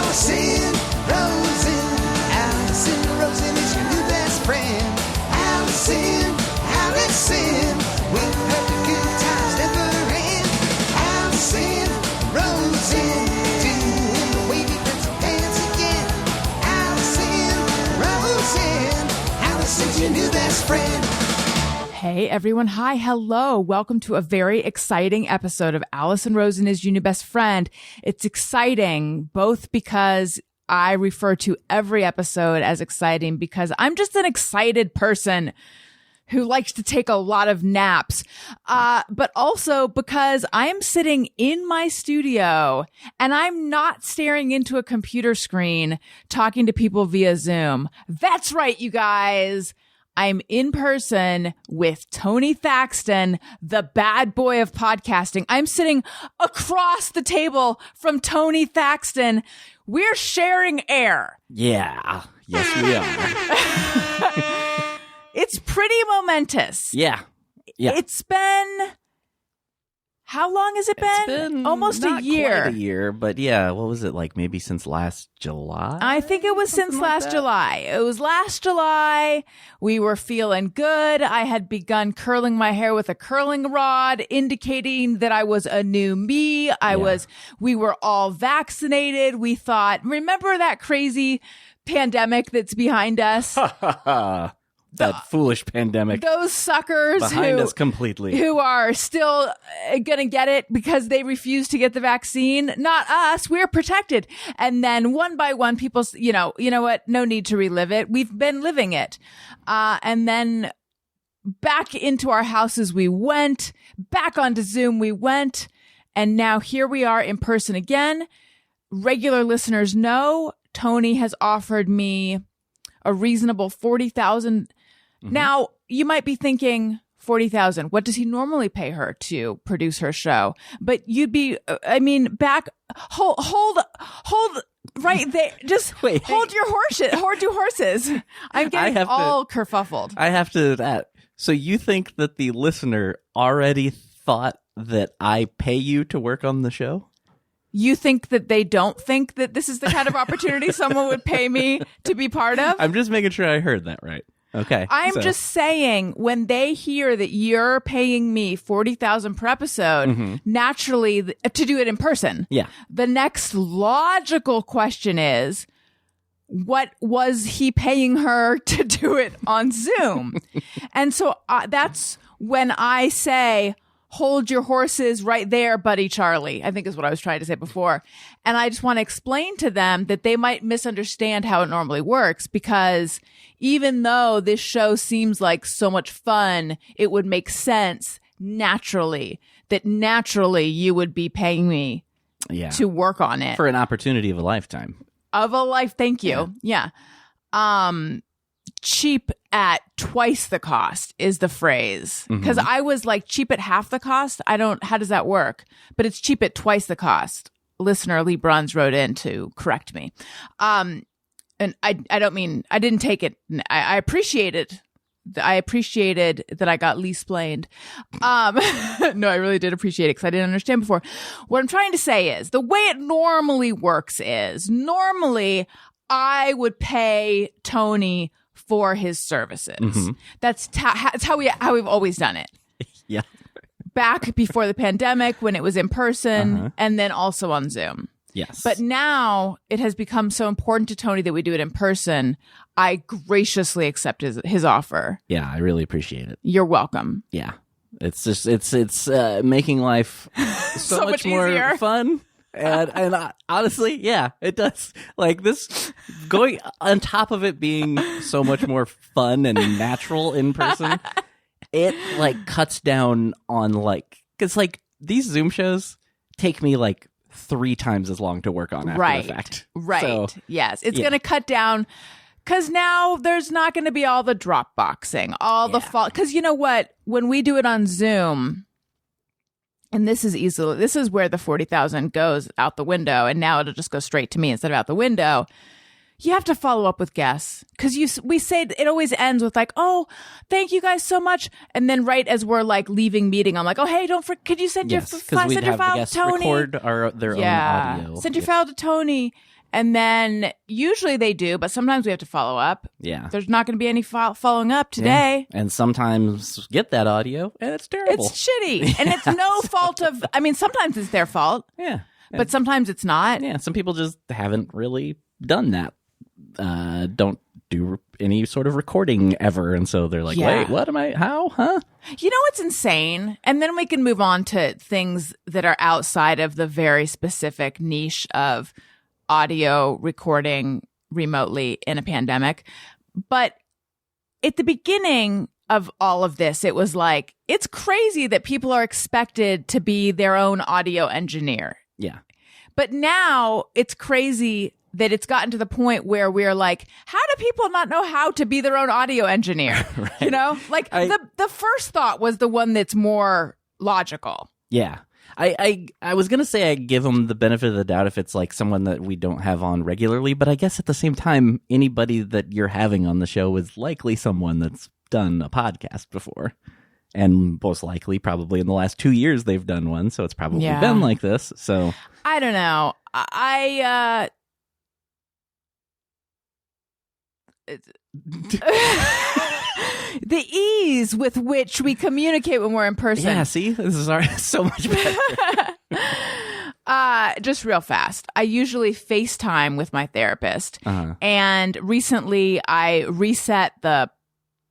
Allison Rosen. Allison Rosen is your new best friend. Allison, with her the good times never end. Allison Rosen, doing the wavy pencil dance again. Allison's your new best friend. Hey everyone, hi, hello. Welcome to a very exciting episode of Allison Rosen is your new best friend. It's exciting both because I refer to every episode as exciting because I'm just an excited person who likes to take a lot of naps, but also because I'm sitting in my studio and I'm not staring into a computer screen talking to people via Zoom. That's right, you guys. I'm in person with Tony Thaxton, the bad boy of podcasting. I'm sitting across the table from Tony Thaxton. We're sharing air. Yeah. Yes, we are. It's pretty momentous. Yeah. It's been... How long has it been? It's been almost not a year. Quite a year, but yeah, what was it, like maybe since last July? I think it was since last July. It was last July. We were feeling good. I had begun curling my hair with a curling rod, indicating that I was a new me. We were all vaccinated. We thought, remember that crazy pandemic that's behind us? That foolish pandemic. Those suckers behind us completely. Who are still going to get it because they refuse to get the vaccine. Not us. We're protected. And then one by one, people, you know what? No need to relive it. We've been living it. And then back into our houses we went. Back onto Zoom we went. And now here we are in person again. Regular listeners know Tony has offered me a reasonable $40,000. Mm-hmm. Now, you might be thinking, $40,000. What does he normally pay her to produce her show? But you'd be, hold right there. Just wait, hold your horses. I'm getting all kerfuffled. I have to, so you think that the listener already thought that I pay you to work on the show? You think that they don't think that this is the kind of opportunity someone would pay me to be part of? I'm just making sure I heard that right. Okay. I'm just saying, when they hear that you're paying me $40,000 per episode, mm-hmm. naturally, to do it in person, the next logical question is, what was he paying her to do it on Zoom? And so that's when I say, hold your horses right there, buddy Charlie, I think is what I was trying to say before. And I just want to explain to them that they might misunderstand how it normally works, because even though this show seems like so much fun, it would make sense naturally you would be paying me to work on it. For an opportunity of a lifetime. Thank you. Yeah. Cheap at twice the cost is the phrase. Because I was like, cheap at half the cost? How does that work? But it's cheap at twice the cost. Listener Lee Bruns wrote in to correct me. And I don't mean, I didn't take it. I appreciated that I got Lee-splained. No, I really did appreciate it because I didn't understand before. What I'm trying to say is, the way it normally works is, normally I would pay Tony for his services. Mm-hmm. That's how we've always done it. Yeah. Back before the pandemic, when it was in person, and then also on Zoom. Yes. But now it has become so important to Tony that we do it in person. I graciously accept his offer. Yeah, I really appreciate it. You're welcome. Yeah. It's just it's making life so much more easier. Fun. And honestly, yeah, it does. Like, this, going on top of it being so much more fun and natural in person, it like cuts down on because these Zoom shows take me 3 times as long to work on after the fact. Right. So, yes. It's going to cut down, because now there's not going to be all the drop boxing, the fault. Because you know what? When we do it on Zoom, and this is where the 40,000 goes out the window, and now it'll just go straight to me instead of out the window. You have to follow up with guests, because we say it always ends with oh, thank you guys so much, and then right as we're leaving meeting, I'm like, oh hey, could you send your file to Tony? Record their own audio. Send your file to Tony, And then usually they do, but sometimes we have to follow up. Yeah. There's not going to be any following up today. Yeah. And sometimes get that audio and it's terrible. It's shitty. And it's no fault of, I mean, sometimes it's their fault. Yeah. But sometimes it's not. Yeah. Some people just haven't really done that. Don't do any sort of recording ever. And so they're like, wait, what am I? How? Huh? You know what's insane? And then we can move on to things that are outside of the very specific niche of audio recording remotely in a pandemic. But at the beginning of all of this, it was like, it's crazy that people are expected to be their own audio engineer. Yeah. But now it's crazy that it's gotten to the point where we're like, how do people not know how to be their own audio engineer? Right. You know, like the first thought was the one that's more logical. Yeah. I was going to say I give them the benefit of the doubt if it's like someone that we don't have on regularly, but I guess at the same time, anybody that you're having on the show is likely someone that's done a podcast before. And most likely, probably in the last 2 years, they've done one. So it's probably been like this. So I don't know. The ease with which we communicate when we're in person. Yeah, see, this is so much better. Just real fast. I usually FaceTime with my therapist. And recently I reset the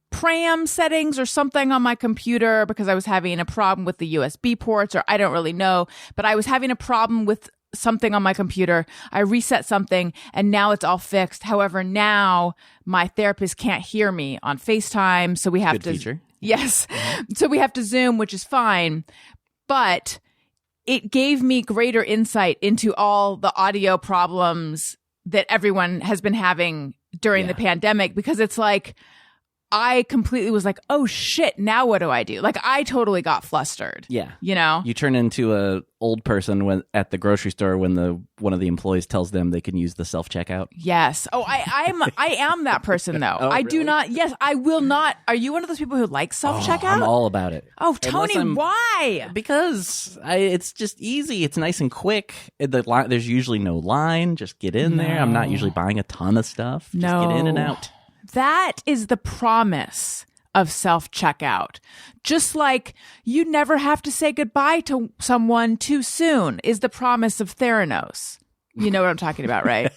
Pram settings or something on my computer because I was having a problem with the USB ports, or I don't really know, but I was having a problem with something on my computer. I reset something and now it's all fixed. However, now my therapist can't hear me on FaceTime, so we have to feature. Yes. So we have to Zoom, which is fine, but it gave me greater insight into all the audio problems that everyone has been having during the pandemic, because it's like I completely was like, oh shit, now what do I do? Like I totally got flustered. Yeah. You know? You turn into a old person when at the grocery store when one of the employees tells them they can use the self-checkout. Yes. Oh, I am that person though. Oh, I really? do not. Yes, I will not. Are you one of those people who like self-checkout? I'm all about it. Oh, Tony, why? Because it's just easy. It's nice and quick. There's usually no line. Just get in there. I'm not usually buying a ton of stuff. Just get in and out. That is the promise of self-checkout. Just like you never have to say goodbye to someone too soon is the promise of Theranos. You know what I'm talking about, right?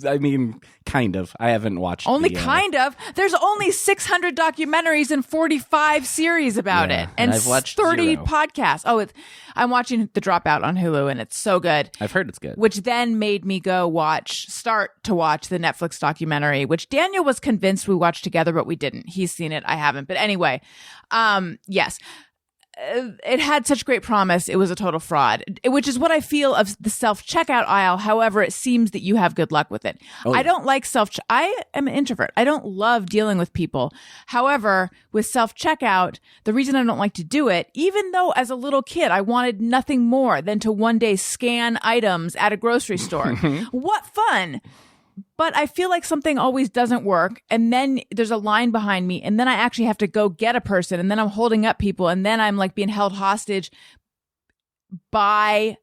I mean, kind of. I haven't watched kind of. There's only 600 documentaries and 45 series about it. And I've watched 30 0. podcasts. Oh, I'm watching The Dropout on Hulu, and it's so good. I've heard it's good. Which then made me start to watch the Netflix documentary, which Daniel was convinced we watched together, but we didn't. He's seen it. I haven't. But anyway, yes. It had such great promise. It was a total fraud, which is what I feel of the self-checkout aisle. However, it seems that you have good luck with it. I don't like I am an introvert. I don't love dealing with people. However, with self-checkout, the reason I don't like to do it, even though as a little kid, I wanted nothing more than to one day scan items at a grocery store. What fun. But I feel like something always doesn't work. And then there's a line behind me. And then I actually have to go get a person. And then I'm holding up people. And then I'm like being held hostage by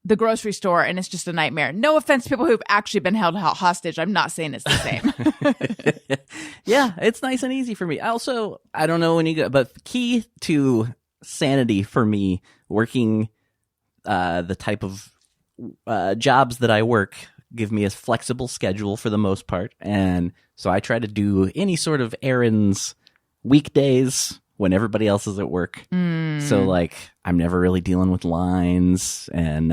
the grocery store. And it's just a nightmare. No offense to people who've actually been held hostage. I'm not saying it's the same. Yeah, it's nice and easy for me. Also, I don't know when you go, but key to sanity for me working the type of jobs that I work give me a flexible schedule for the most part. And so I try to do any sort of errands weekdays when everybody else is at work. So like I'm never really dealing with lines and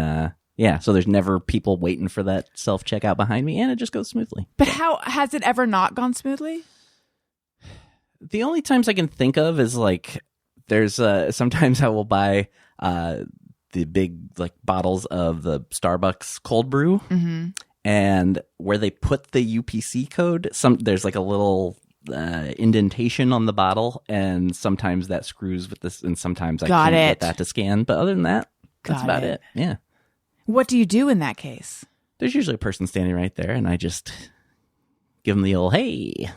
so there's never people waiting for that self-checkout behind me and it just goes smoothly. But how has it ever not gone smoothly? The only times I can think of is like there's sometimes I will buy the big like bottles of the Starbucks cold brew, and where they put the UPC code, there's like a little indentation on the bottle, and sometimes that screws with this, and sometimes I can't get that to scan. But other than that, that's about it. Yeah. What do you do in that case? There's usually a person standing right there, and I just give them the old hey.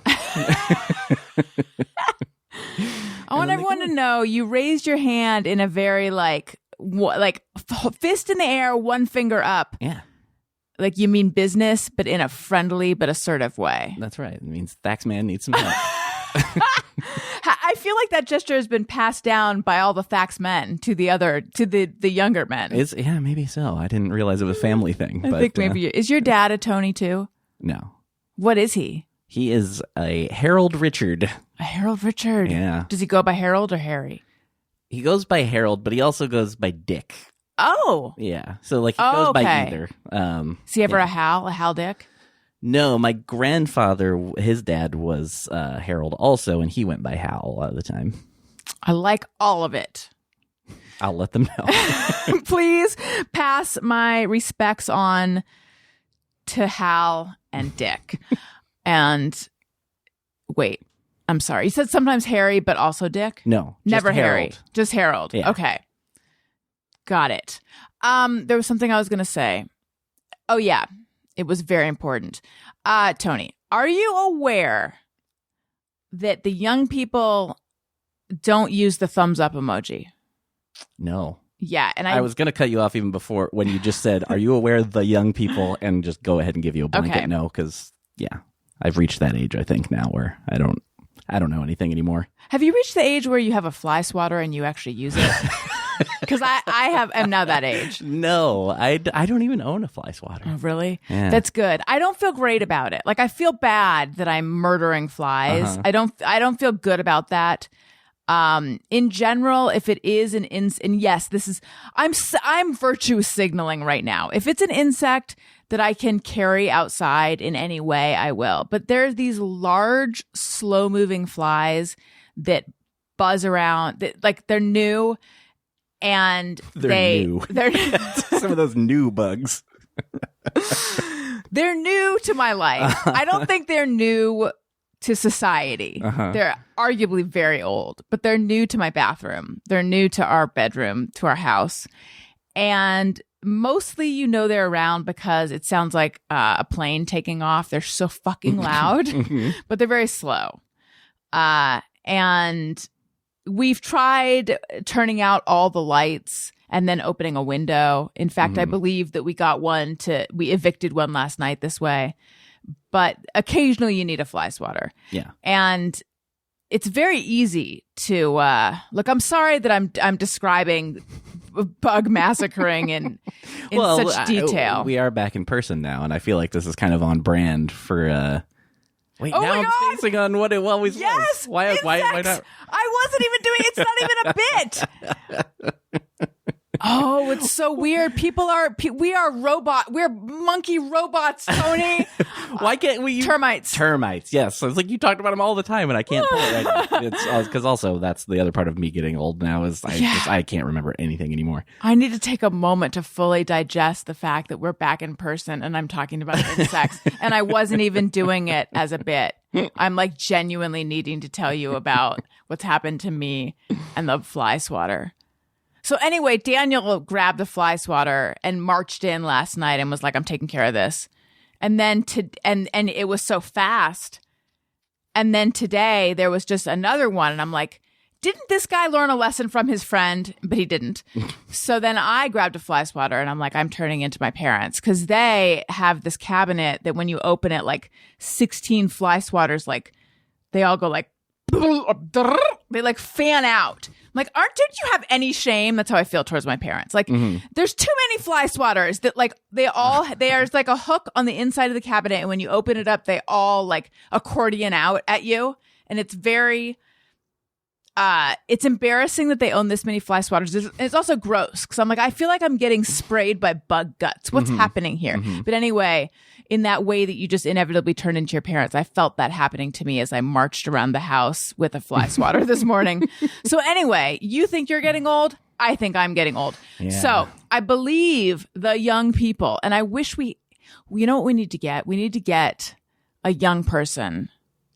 I want everyone to know you raised your hand in a very like fist in the air, one finger up. Yeah. Like you mean business, but in a friendly but assertive way. That's right. It means Thaxman needs some help. I feel like that gesture has been passed down by all the Thax men to the younger men. Yeah, maybe so. I didn't realize it was a family thing. I think maybe is your dad a Tony too? No. What is he? He is a Harold Richard. A Harold Richard. Yeah. Does he go by Harold or Harry? He goes by Harold, but he also goes by Dick. Oh. Yeah. So like he goes by either. Is he ever a Hal Dick? No, my grandfather, his dad was Harold also, and he went by Hal a lot of the time. I like all of it. I'll let them know. Please pass my respects on to Hal and Dick. And wait, I'm sorry. You said sometimes Harry, but also Dick? No. Never Harry. Harold. Just Harold. Yeah. Okay. Got it. There was something I was going to say. Oh, yeah. It was very important. Tony, are you aware that the young people don't use the thumbs up emoji? No. Yeah. And I was going to cut you off even before when you just said, are you aware of the young people? And just go ahead and give you a blanket no, because, yeah, I've reached that age, I think, now where I don't know anything anymore. Have you reached the age where you have a fly swatter and you actually use it? Because am now that age. No, I don't even own a fly swatter. Oh, really? Yeah. That's good. I don't feel great about it. Like I feel bad that I'm murdering flies. I don't feel good about that. In general, if it is and yes, this is I'm virtue signaling right now. If it's an insect that I can carry outside in any way, I will. But there's these large, slow moving flies that buzz around. They're new. And they're some of those new bugs. They're new to my life. I don't think they're new to society. They're arguably very old, but they're new to my bathroom. They're new to our bedroom, to our house. And mostly, they're around because it sounds like a plane taking off. They're so fucking loud, but they're very slow. And we've tried turning out all the lights and then opening a window. In fact, I believe that we evicted one last night this way. But occasionally you need a fly swatter. Yeah. And it's very easy to look, I'm sorry that I'm describing bug massacring in such detail. We are back in person now, and I feel like this is kind of on brand for wait, oh now my I'm God! spacing on what it always was. Yes, Why not? I wasn't even doing it's not even a bit. Oh, it's so weird. We are robot. We're monkey robots, Tony. Why can't we use termites? Termites, yes. So it's like you talked about them all the time, and I can't pull it right now. It's because also that's the other part of me getting old now is I can't remember anything anymore. I need to take a moment to fully digest the fact that we're back in person and I'm talking about insects, and I wasn't even doing it as a bit. I'm like genuinely needing to tell you about what's happened to me and the fly swatter. So anyway, Daniel grabbed the fly swatter and marched in last night and was like, I'm taking care of this. And then and it was so fast. And then today there was just another one. And I'm like, didn't this guy learn a lesson from his friend? But he didn't. So then I grabbed a fly swatter and I'm like, I'm turning into my parents. Because they have this cabinet that when you open it, like 16 fly swatters, like they all go like, they like fan out. I'm like, don't you have any shame? That's how I feel towards my parents. Like, there's too many fly swatters that like there's like a hook on the inside of the cabinet. And when you open it up, they all like accordion out at you. And it's very, it's embarrassing that they own this many fly swatters. It's also gross because I'm like, I feel like I'm getting sprayed by bug guts. What's happening here? But anyway, in that way that you just inevitably turn into your parents, I felt that happening to me as I marched around the house with a fly swatter this morning. So anyway, you think you're getting old? I think I'm getting old. Yeah. So I believe the young people, and I wish you know what we need to get? We need to get a young person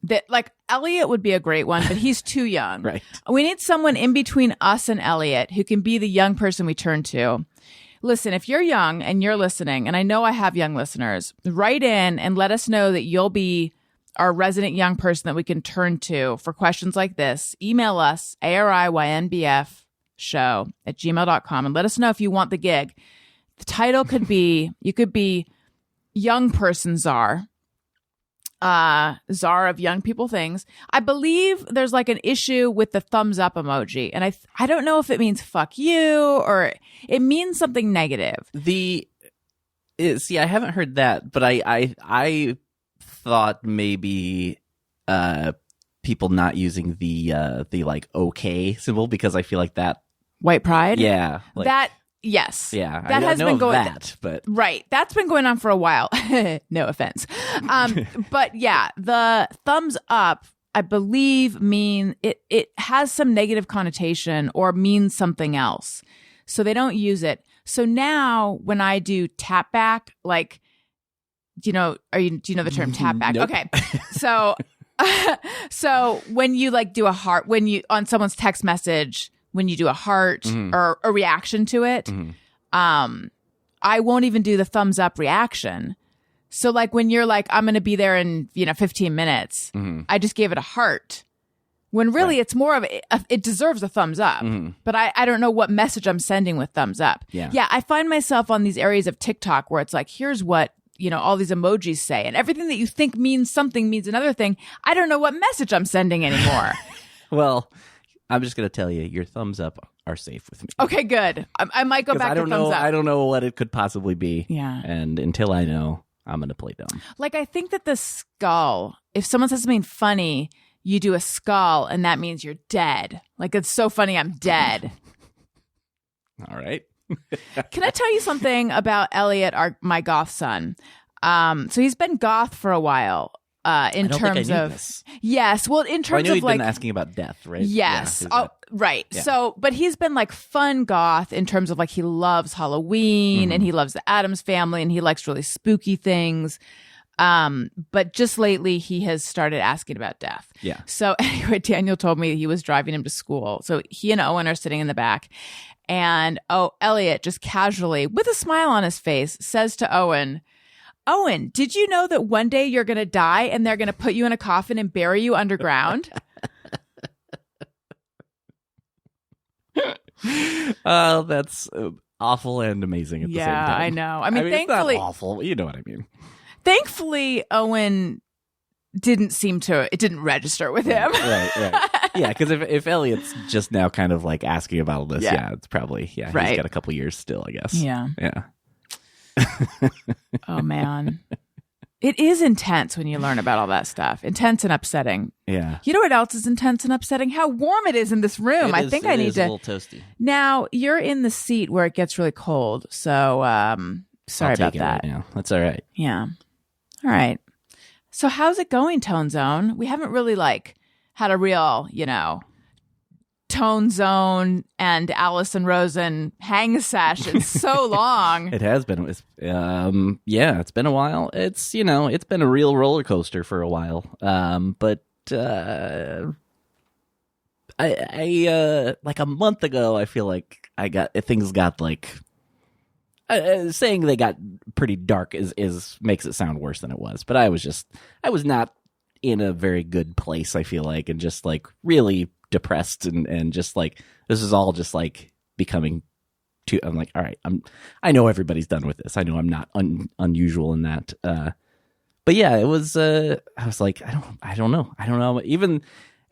that like Elliot would be a great one, but he's too young. Right. We need someone in between us and Elliot who can be the young person we turn to. Listen, if you're young and you're listening, and I know I have young listeners, write in and let us know that you'll be our resident young person that we can turn to for questions like this. Email us, ariynbfshow@gmail.com, and let us know if you want the gig. The title could be, you could be young person czar. Czar of young people things. I believe there's like an issue with the thumbs up emoji, and I don't know if it means fuck you or it means something negative. See, I haven't heard that, but I thought maybe people not using the like okay symbol, because I feel like that White pride. Yeah, like, that. Yes. Yeah, that has been going. But right, that's been going on for a while. No offense, but yeah, the thumbs up, I believe, mean it has some negative connotation or means something else, so they don't use it. So now when I do tap back, like, do you know the term tap back? Nope. Okay, so so when you like do a heart when you on someone's text message. When you do a heart or a reaction to it, I won't even do the thumbs up reaction. So like when you're like, I'm going to be there in, 15 minutes, I just gave it a heart. When really it's more of it deserves a thumbs up. But I don't know what message I'm sending with thumbs up. Yeah, I find myself on these areas of TikTok where it's like, here's what, all these emojis say. And everything that you think means something means another thing. I don't know what message I'm sending anymore. Well, I'm just going to tell you, your thumbs up are safe with me. Okay, good. I might go back to thumbs up. I don't know what it could possibly be. Yeah. And until I know, I'm going to play dumb. Like, I think that the skull, if someone says something funny, you do a skull, and that means you're dead. Like, it's so funny, I'm dead. All right. Can I tell you something about Elliot, my goth son? So he's been goth for a while. In terms of this. Yes, well, in terms I knew of he'd like been asking about death, right? Yes, Yeah, right. Yeah. So, but he's been like fun goth in terms of like he loves Halloween and he loves the Addams Family and he likes really spooky things. But just lately he has started asking about death. Yeah. So anyway, Daniel told me he was driving him to school. So he and Owen are sitting in the back, and Elliot just casually, with a smile on his face, says to Owen, did you know that one day you're going to die and they're going to put you in a coffin and bury you underground? Oh, that's awful and amazing at the same time. Yeah, I know. I mean, thankfully, it's not awful. You know what I mean. Thankfully, Owen it didn't register with him. Right. Yeah, because if Elliot's just now kind of like asking about all this, it's probably, right. He's got a couple years still, I guess. Yeah. Oh, man. It is intense when you learn about all that stuff. Intense and upsetting. Yeah. You know what else is intense and upsetting? How warm it is in this room. I think I need to. It is a little toasty. Now, you're in the seat where it gets really cold. So, sorry about that. Right now. That's all right. Yeah. All right. So, how's it going, Tone Zone? We haven't really had a real, Tone Zone and Allison Rosen hang sesh in so long. It has been. It's been a while. It's it's been a real roller coaster for a while. But I like a month ago, I feel like things got like saying they got pretty dark is makes it sound worse than it was. But I was not in a very good place, I feel like, and just like really depressed and just like this is all just like becoming too. I'm like, all right, I know everybody's done with this. I know I'm not unusual in that. But yeah, it was. I was like, I don't know. Even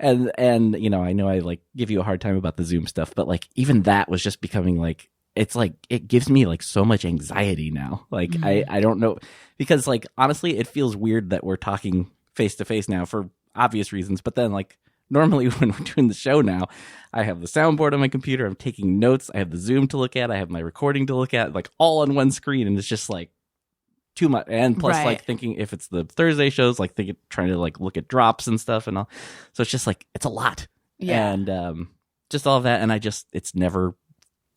and I know I like give you a hard time about the Zoom stuff, but like even that was just becoming like it's like it gives me like so much anxiety now. Like I don't know, because like honestly, it feels weird that we're talking face to face now for obvious reasons, but then like. Normally when we're doing the show now, I have the soundboard on my computer, I'm taking notes, I have the Zoom to look at, I have my recording to look at, like all on one screen, and it's just like too much. And plus like thinking if it's the Thursday shows, like trying to like look at drops and stuff and all. So it's just like, it's a lot. Yeah. And just all of that. And it's never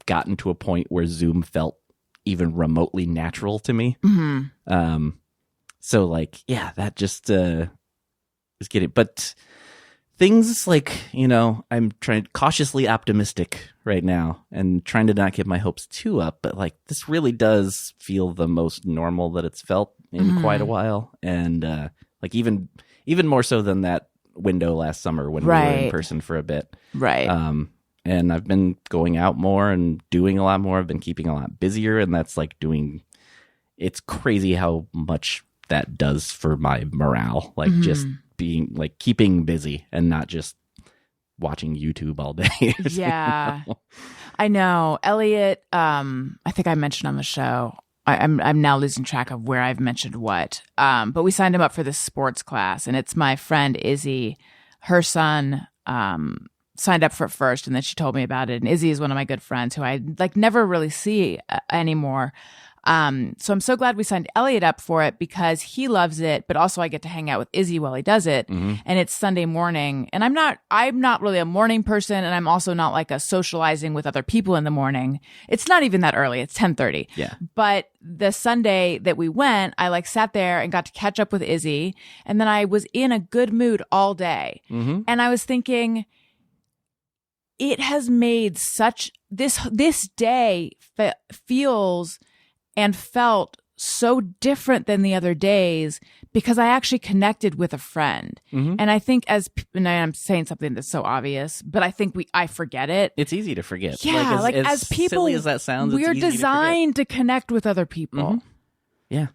gotten to a point where Zoom felt even remotely natural to me. Mm-hmm. So like, yeah, that just is getting, but things like, I'm trying cautiously optimistic right now and trying to not get my hopes too up, but like this really does feel the most normal that it's felt in quite a while. And like even more so than that window last summer when we were in person for a bit. Right. And I've been going out more and doing a lot more. I've been keeping a lot busier, and that's like doing it's crazy how much that does for my morale. Like just being like keeping busy and not just watching YouTube all day. Yeah, I know. Elliot, I think I mentioned on the show. I'm now losing track of where I've mentioned what. But we signed him up for this sports class, and it's my friend Izzy. Her son signed up for it first, and then she told me about it. And Izzy is one of my good friends who I like never really see anymore. So I'm so glad we signed Elliot up for it because he loves it, but also I get to hang out with Izzy while he does it. And it's Sunday morning, and I'm not really a morning person, and I'm also not like a socializing with other people in the morning. It's not even that early. It's 10:30. Yeah. But the Sunday that we went, I like sat there and got to catch up with Izzy, and then I was in a good mood all day. And I was thinking, it has made such this day feels and felt so different than the other days because I actually connected with a friend. And I think and I'm saying something that's so obvious, but I think I forget it. It's easy to forget. Yeah, like as people, silly as that sounds, we're it's easy designed to connect with other people. Yeah.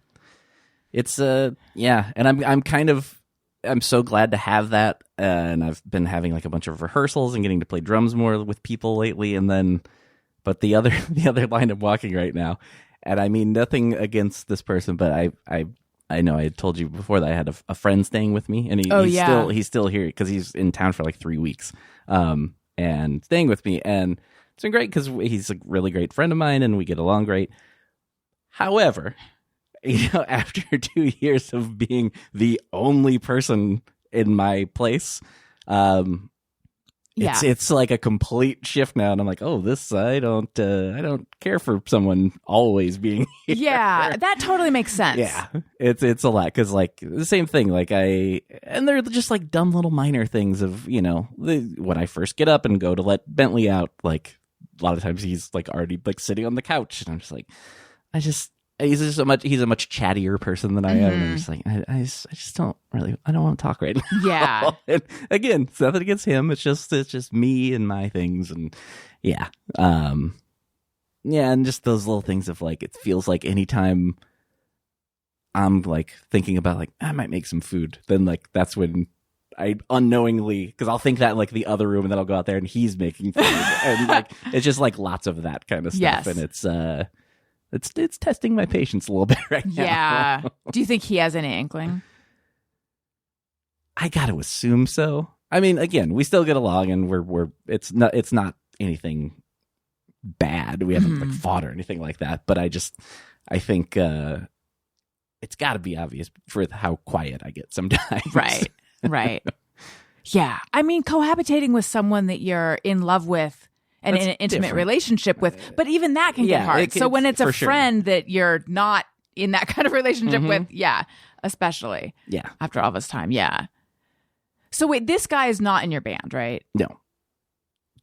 It's yeah, and I'm so glad to have that, and I've been having like a bunch of rehearsals and getting to play drums more with people lately, and then but the other line I'm walking right now. And I mean nothing against this person, but I know I had told you before that I had a friend staying with me, and he's still here because he's in town for like 3 weeks, and staying with me, and it's been great because he's a really great friend of mine, and we get along great. However, after 2 years of being the only person in my place, it's like a complete shift now, and I'm like, oh, this I don't care for someone always being here. Yeah, that totally makes sense. Yeah, it's a lot because like the same thing, like and they're just like dumb little minor things of when I first get up and go to let Bentley out, like a lot of times he's like already like sitting on the couch, and I'm just like, he's a much chattier person than I am. And I'm just like, I just don't want to talk right now. Yeah. And again, it's nothing against him. It's just me and my things. And yeah. And just those little things of like, it feels like anytime I'm like thinking about like, I might make some food, then like, that's when I unknowingly, because I'll think that in like the other room, and then I'll go out there and he's making food. And like, it's just like lots of that kind of stuff. Yes. And it's testing my patience a little bit right now. Yeah. Do you think he has any inkling? I got to assume so. I mean, again, we still get along, and it's not anything bad. We haven't like fought or anything like that. But I think it's got to be obvious for how quiet I get sometimes. Right. Right. Yeah. I mean, cohabitating with someone that you're in love with and in an intimate relationship with, but even that can get hard. So when it's a friend that you're not in that kind of relationship with, especially after all this time. Yeah. So wait, this guy is not in your band, right? No.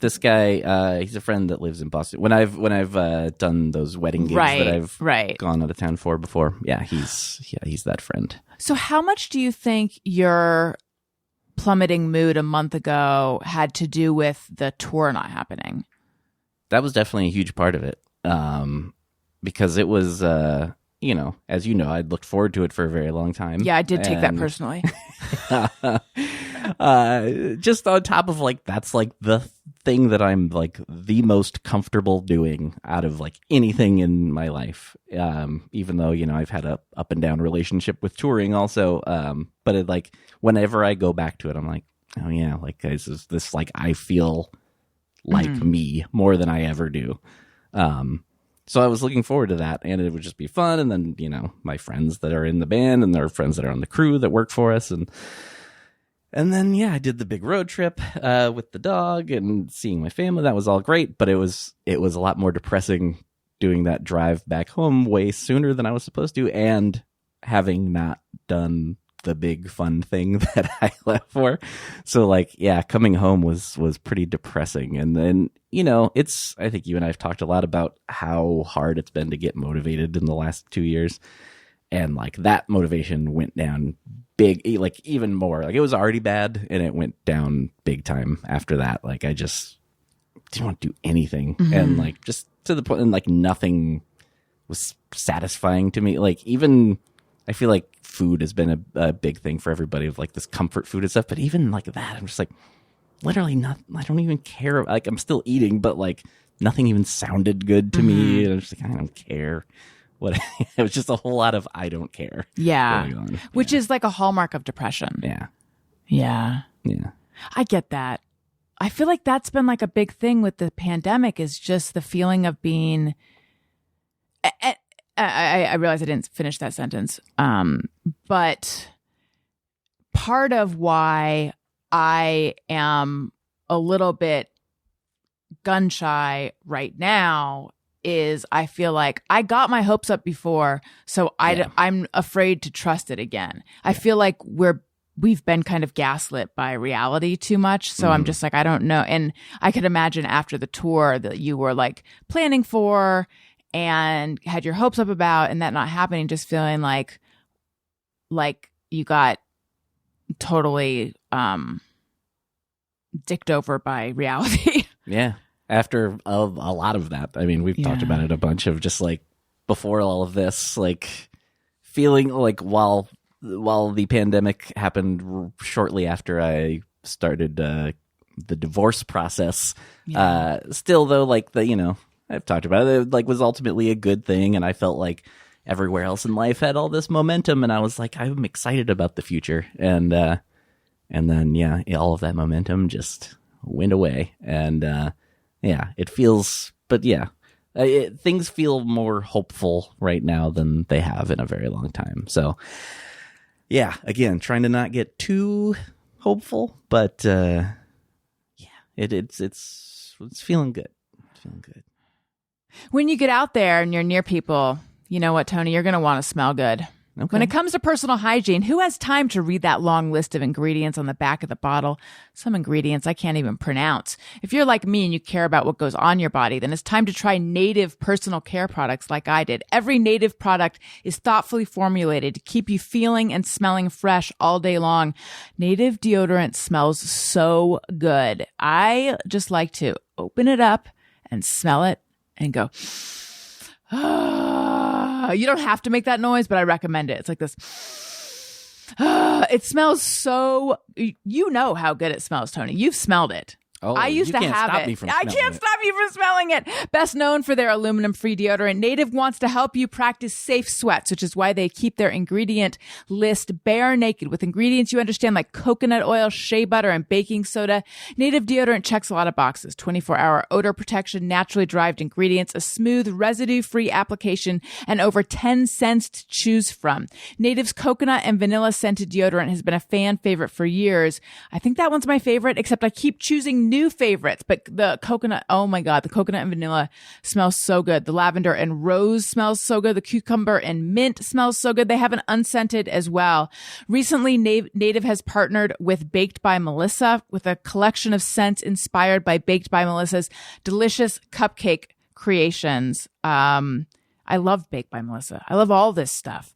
This guy, he's a friend that lives in Boston. When I've done those wedding gigs that I've gone out of town for before, he's that friend. So how much do you think your plummeting mood a month ago had to do with the tour not happening? That was definitely a huge part of it, because it was, as you know, I'd looked forward to it for a very long time. Yeah, I did take that personally. Just on top of like, that's like the thing that I'm like the most comfortable doing out of like anything in my life. Even though, I've had a up and down relationship with touring also. But it like, whenever I go back to it, I'm like, oh yeah, like this like, I feel like me more than I ever do. So I was looking forward to that, and it would just be fun. And then, my friends that are in the band and their friends that are on the crew that work for us. And then, I did the big road trip with the dog and seeing my family. That was all great, but it was a lot more depressing doing that drive back home way sooner than I was supposed to, and having not done the big fun thing that I left for. So like, coming home was pretty depressing. And then, I think you and I have talked a lot about how hard it's been to get motivated in the last 2 years. And like that motivation went down big, like even more. Like it was already bad, and it went down big time after that. Like I just didn't want to do anything. And like just to the point, and like nothing was satisfying to me. Like, even I feel like food has been a big thing for everybody, of like this comfort food and stuff. But even like that, I'm just like, literally not. I don't even care. Like, I'm still eating, but like nothing even sounded good to me. And I'm just like, I don't care. What it was just a whole lot of I don't care. Yeah, going on. Which is like a hallmark of depression. Yeah. I get that. I feel like that's been like a big thing with the pandemic, is just the feeling of being. I realize I didn't finish that sentence. But part of why I am a little bit gun shy right now is I feel like I got my hopes up before, so I'm afraid to trust it again. I feel like we've been kind of gaslit by reality too much. So I'm just like, I don't know. And I could imagine after the tour that you were like planning for and had your hopes up about, and that not happening, just feeling like you got totally dicked over by reality. Yeah. After a lot of that, I mean, we've talked about it a bunch, of just like before all of this, like feeling like while the pandemic happened shortly after I started the divorce process, still though, like I've talked about it, like was ultimately a good thing. And I felt like everywhere else in life had all this momentum, and I was like, I'm excited about the future. And then, all of that momentum just went away. And, it feels, but things feel more hopeful right now than they have in a very long time. So again, trying to not get too hopeful, but, it's feeling good. It's feeling good. When you get out there and you're near people, you know what, Tony, you're going to want to smell good. Okay. When it comes to personal hygiene, who has time to read that long list of ingredients on the back of the bottle? Some ingredients I can't even pronounce. If you're like me and you care about what goes on your body, then it's time to try Native personal care products like I did. Every Native product is thoughtfully formulated to keep you feeling and smelling fresh all day long. Native deodorant smells so good. I just like to open it up and smell it and go, you don't have to make that noise, but I recommend it. It's like this. It smells so, you know how good it smells, Tony. You've smelled it. Oh, I used to have it. I can't stop you from smelling it. Best known for their aluminum-free deodorant, Native wants to help you practice safe sweats, which is why they keep their ingredient list bare naked with ingredients you understand, like coconut oil, shea butter, and baking soda. Native deodorant checks a lot of boxes: 24-hour odor protection, naturally derived ingredients, a smooth, residue-free application, and over 10 scents to choose from. Native's coconut and vanilla scented deodorant has been a fan favorite for years. I think that one's my favorite, except I keep choosing new favorites, but the coconut, oh my God, the coconut and vanilla smells so good. The lavender and rose smells so good. The cucumber and mint smells so good. They have an unscented as well. Recently, Native has partnered with Baked by Melissa with a collection of scents inspired by Baked by Melissa's delicious cupcake creations. I love Baked by Melissa. I love all this stuff.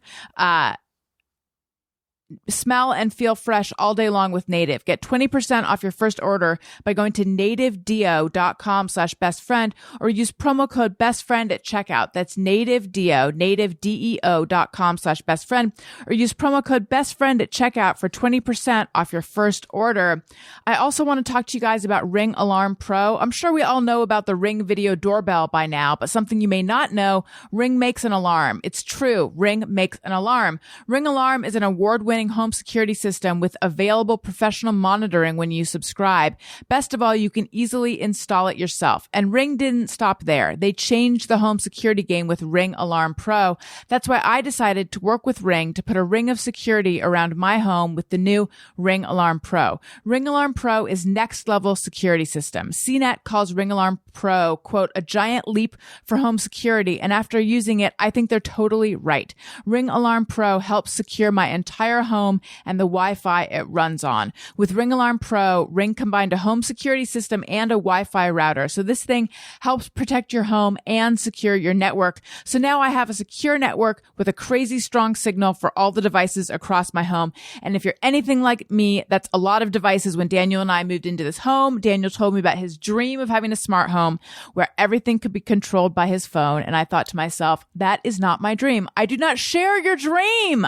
Smell and feel fresh all day long with Native. Get 20% off your first order by going to nativedeo.com/bestfriend or use promo code bestfriend at checkout. That's nativedeo.com/bestfriend or use promo code bestfriend at checkout for 20% off your first order. I also want to talk to you guys about Ring Alarm Pro. I'm sure we all know about the Ring video doorbell by now, but something you may not know, Ring makes an alarm. It's true. Ring makes an alarm. Ring Alarm is an award-winning home security system with available professional monitoring when you subscribe. Best of all, you can easily install it yourself. And Ring didn't stop there. They changed the home security game with Ring Alarm Pro. That's why I decided to work with Ring to put a ring of security around my home with the new Ring Alarm Pro. Ring Alarm Pro is next level security system. CNET calls Ring Alarm Pro, quote, a giant leap for home security. And after using it, I think they're totally right. Ring Alarm Pro helps secure my entire home and the Wi-Fi it runs on. With Ring Alarm Pro, Ring combined a home security system and a Wi-Fi router. So this thing helps protect your home and secure your network. So now I have a secure network with a crazy strong signal for all the devices across my home. And if you're anything like me, that's a lot of devices. When Daniel and I moved into this home, Daniel told me about his dream of having a smart home where everything could be controlled by his phone. And I thought to myself, that is not my dream. I do not share your dream.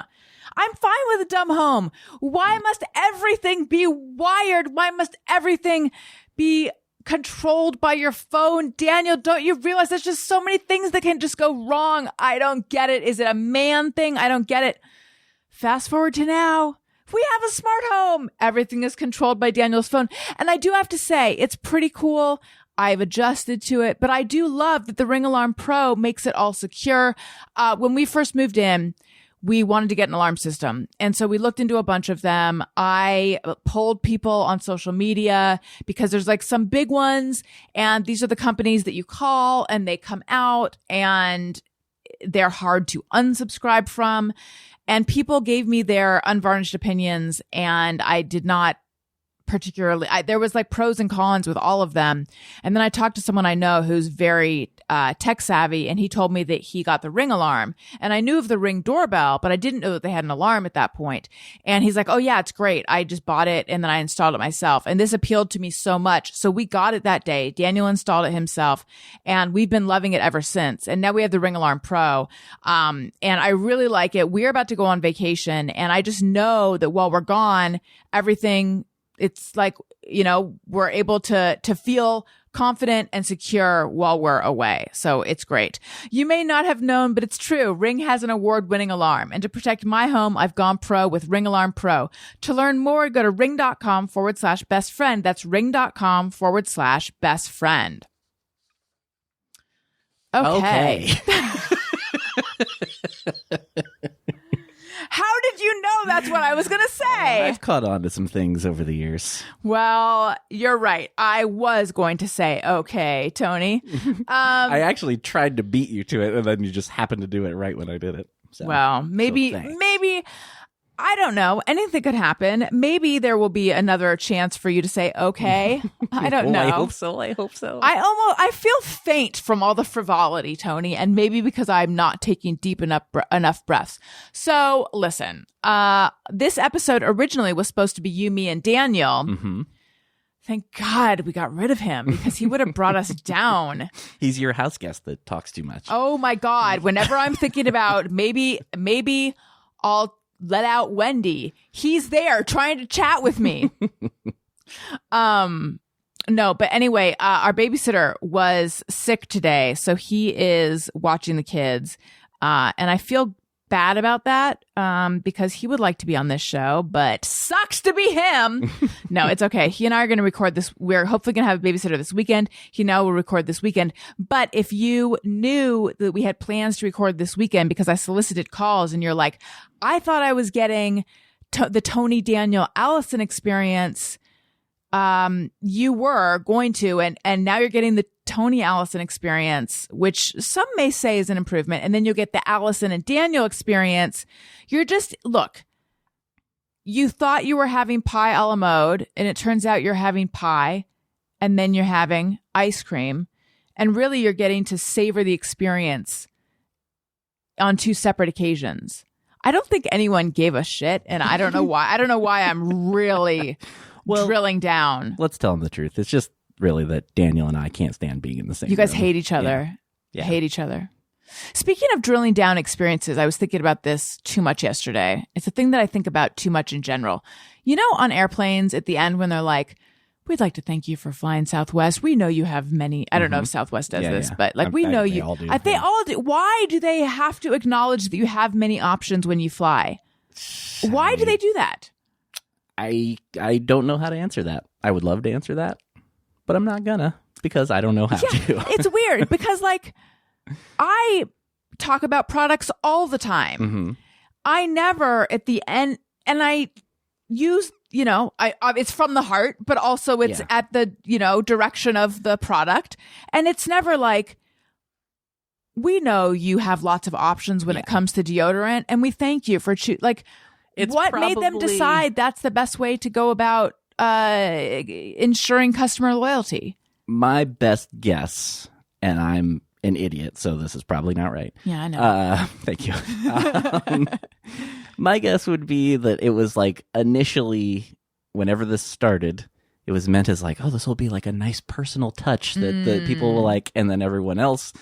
I'm fine with a dumb home. Why must everything be wired? Why must everything be controlled by your phone? Daniel, don't you realize there's just so many things that can just go wrong? I don't get it. Is it a man thing? I don't get it. Fast forward to now. We have a smart home. Everything is controlled by Daniel's phone. And I do have to say, it's pretty cool. I've adjusted to it, but I do love that the Ring Alarm Pro makes it all secure. When we first moved in, we wanted to get an alarm system. And so we looked into a bunch of them. I polled people on social media because there's like some big ones, and these are the companies that you call and they come out and they're hard to unsubscribe from. And people gave me their unvarnished opinions, and I did not particularly, there was like pros and cons with all of them. And then I talked to someone I know who's very tech savvy, and he told me that he got the Ring alarm. And I knew of the Ring doorbell, but I didn't know that they had an alarm at that point. And he's like, oh yeah, it's great. I just bought it and then I installed it myself. And this appealed to me so much. So we got it that day. Daniel installed it himself, and we've been loving it ever since. And now we have the Ring Alarm Pro. And I really like it. We're about to go on vacation, and I just know that while we're gone, everything, it's like, you know, we're able to feel confident and secure while we're away. So it's great. You may not have known, but it's true. Ring has an award-winning alarm. And to protect my home, I've gone pro with Ring Alarm Pro. To learn more, go to ring.com/best friend. That's ring.com/best friend. Okay. How did you know that's what I was going to say? I've caught on to some things over the years. Well, you're right. I was going to say, okay, Tony. I actually tried to beat you to it, and then you just happened to do it right when I did it. So, well, maybe, I don't know. Anything could happen. Maybe there will be another chance for you to say, okay. I don't know. I hope so. I feel faint from all the frivolity, Tony, and maybe because I'm not taking deep enough breaths. So listen, this episode originally was supposed to be you, me, and Daniel. Mm-hmm. Thank God we got rid of him, because he would have brought us down. He's your house guest that talks too much. Oh my God. Whenever I'm thinking about maybe I'll let out Wendy, he's there trying to chat with me. No, but anyway, our babysitter was sick today, so he is watching the kids. And I feel bad about that, because he would like to be on this show, but sucks to be him. No, it's okay. He and I are going to record this. We're hopefully going to have a babysitter this weekend. He and I will record this weekend. But if you knew that we had plans to record this weekend, because I solicited calls and you're like, I thought I was getting the Tony, Daniel, Allison experience. You were going to, and now you're getting the Tony Allison experience, which some may say is an improvement. And then you'll get the Allison and Daniel experience. Look, you thought you were having pie a la mode, and it turns out you're having pie, and then you're having ice cream. And really you're getting to savor the experience on two separate occasions. I don't think anyone gave a shit, and I don't know why. I don't know why I'm really drilling down. Let's tell them the truth. It's just really that Daniel and I can't stand being in the same room. You guys hate each other. Yeah. Hate each other. Speaking of drilling down experiences, I was thinking about this too much yesterday. It's a thing that I think about too much in general. You know, on airplanes at the end when they're like, we'd like to thank you for flying Southwest. We know you have many. I don't know if Southwest does this, but like we know you. They all do. They all do. Why do they have to acknowledge that you have many options when you fly? Why do they do that? I don't know how to answer that. I would love to answer that, but I'm not gonna, because I don't know how to. It's weird because like I talk about products all the time. Mm-hmm. I never at the end, and I use, you know, it's from the heart, but also it's at the, you know, direction of the product. And it's never like, we know you have lots of options when it comes to deodorant, and we thank you for like, what made them decide that's the best way to go about ensuring customer loyalty? My best guess, and I'm an idiot, so this is probably not right. Yeah, I know. Thank you. My guess would be that it was like initially, whenever this started, it was meant as like, oh, this will be like a nice personal touch that people will like, and then everyone else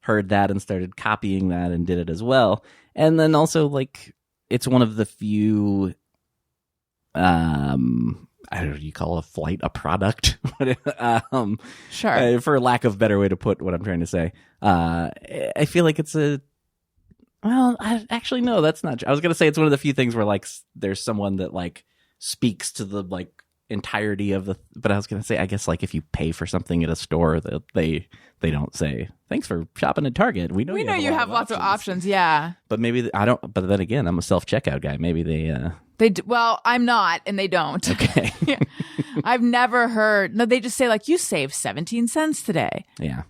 heard that and started copying that and did it as well. And then also, like, it's one of the few, I don't know, you call a flight a product? Sure. For lack of better way to put what I'm trying to say. I feel like it's actually, no, that's not true. I was going to say it's one of the few things where, like, there's someone that, like, speaks to the, like, entirety of the, but I was going to say, I guess, like, if you pay for something at a store, they don't say, thanks for shopping at Target. We know you have lots of options. Yeah. But maybe I don't, but then again, I'm a self-checkout guy. Maybe well, I'm not, and they don't. Okay. Yeah. I've never heard, no, they just say, like, you saved 17 cents today. Yeah.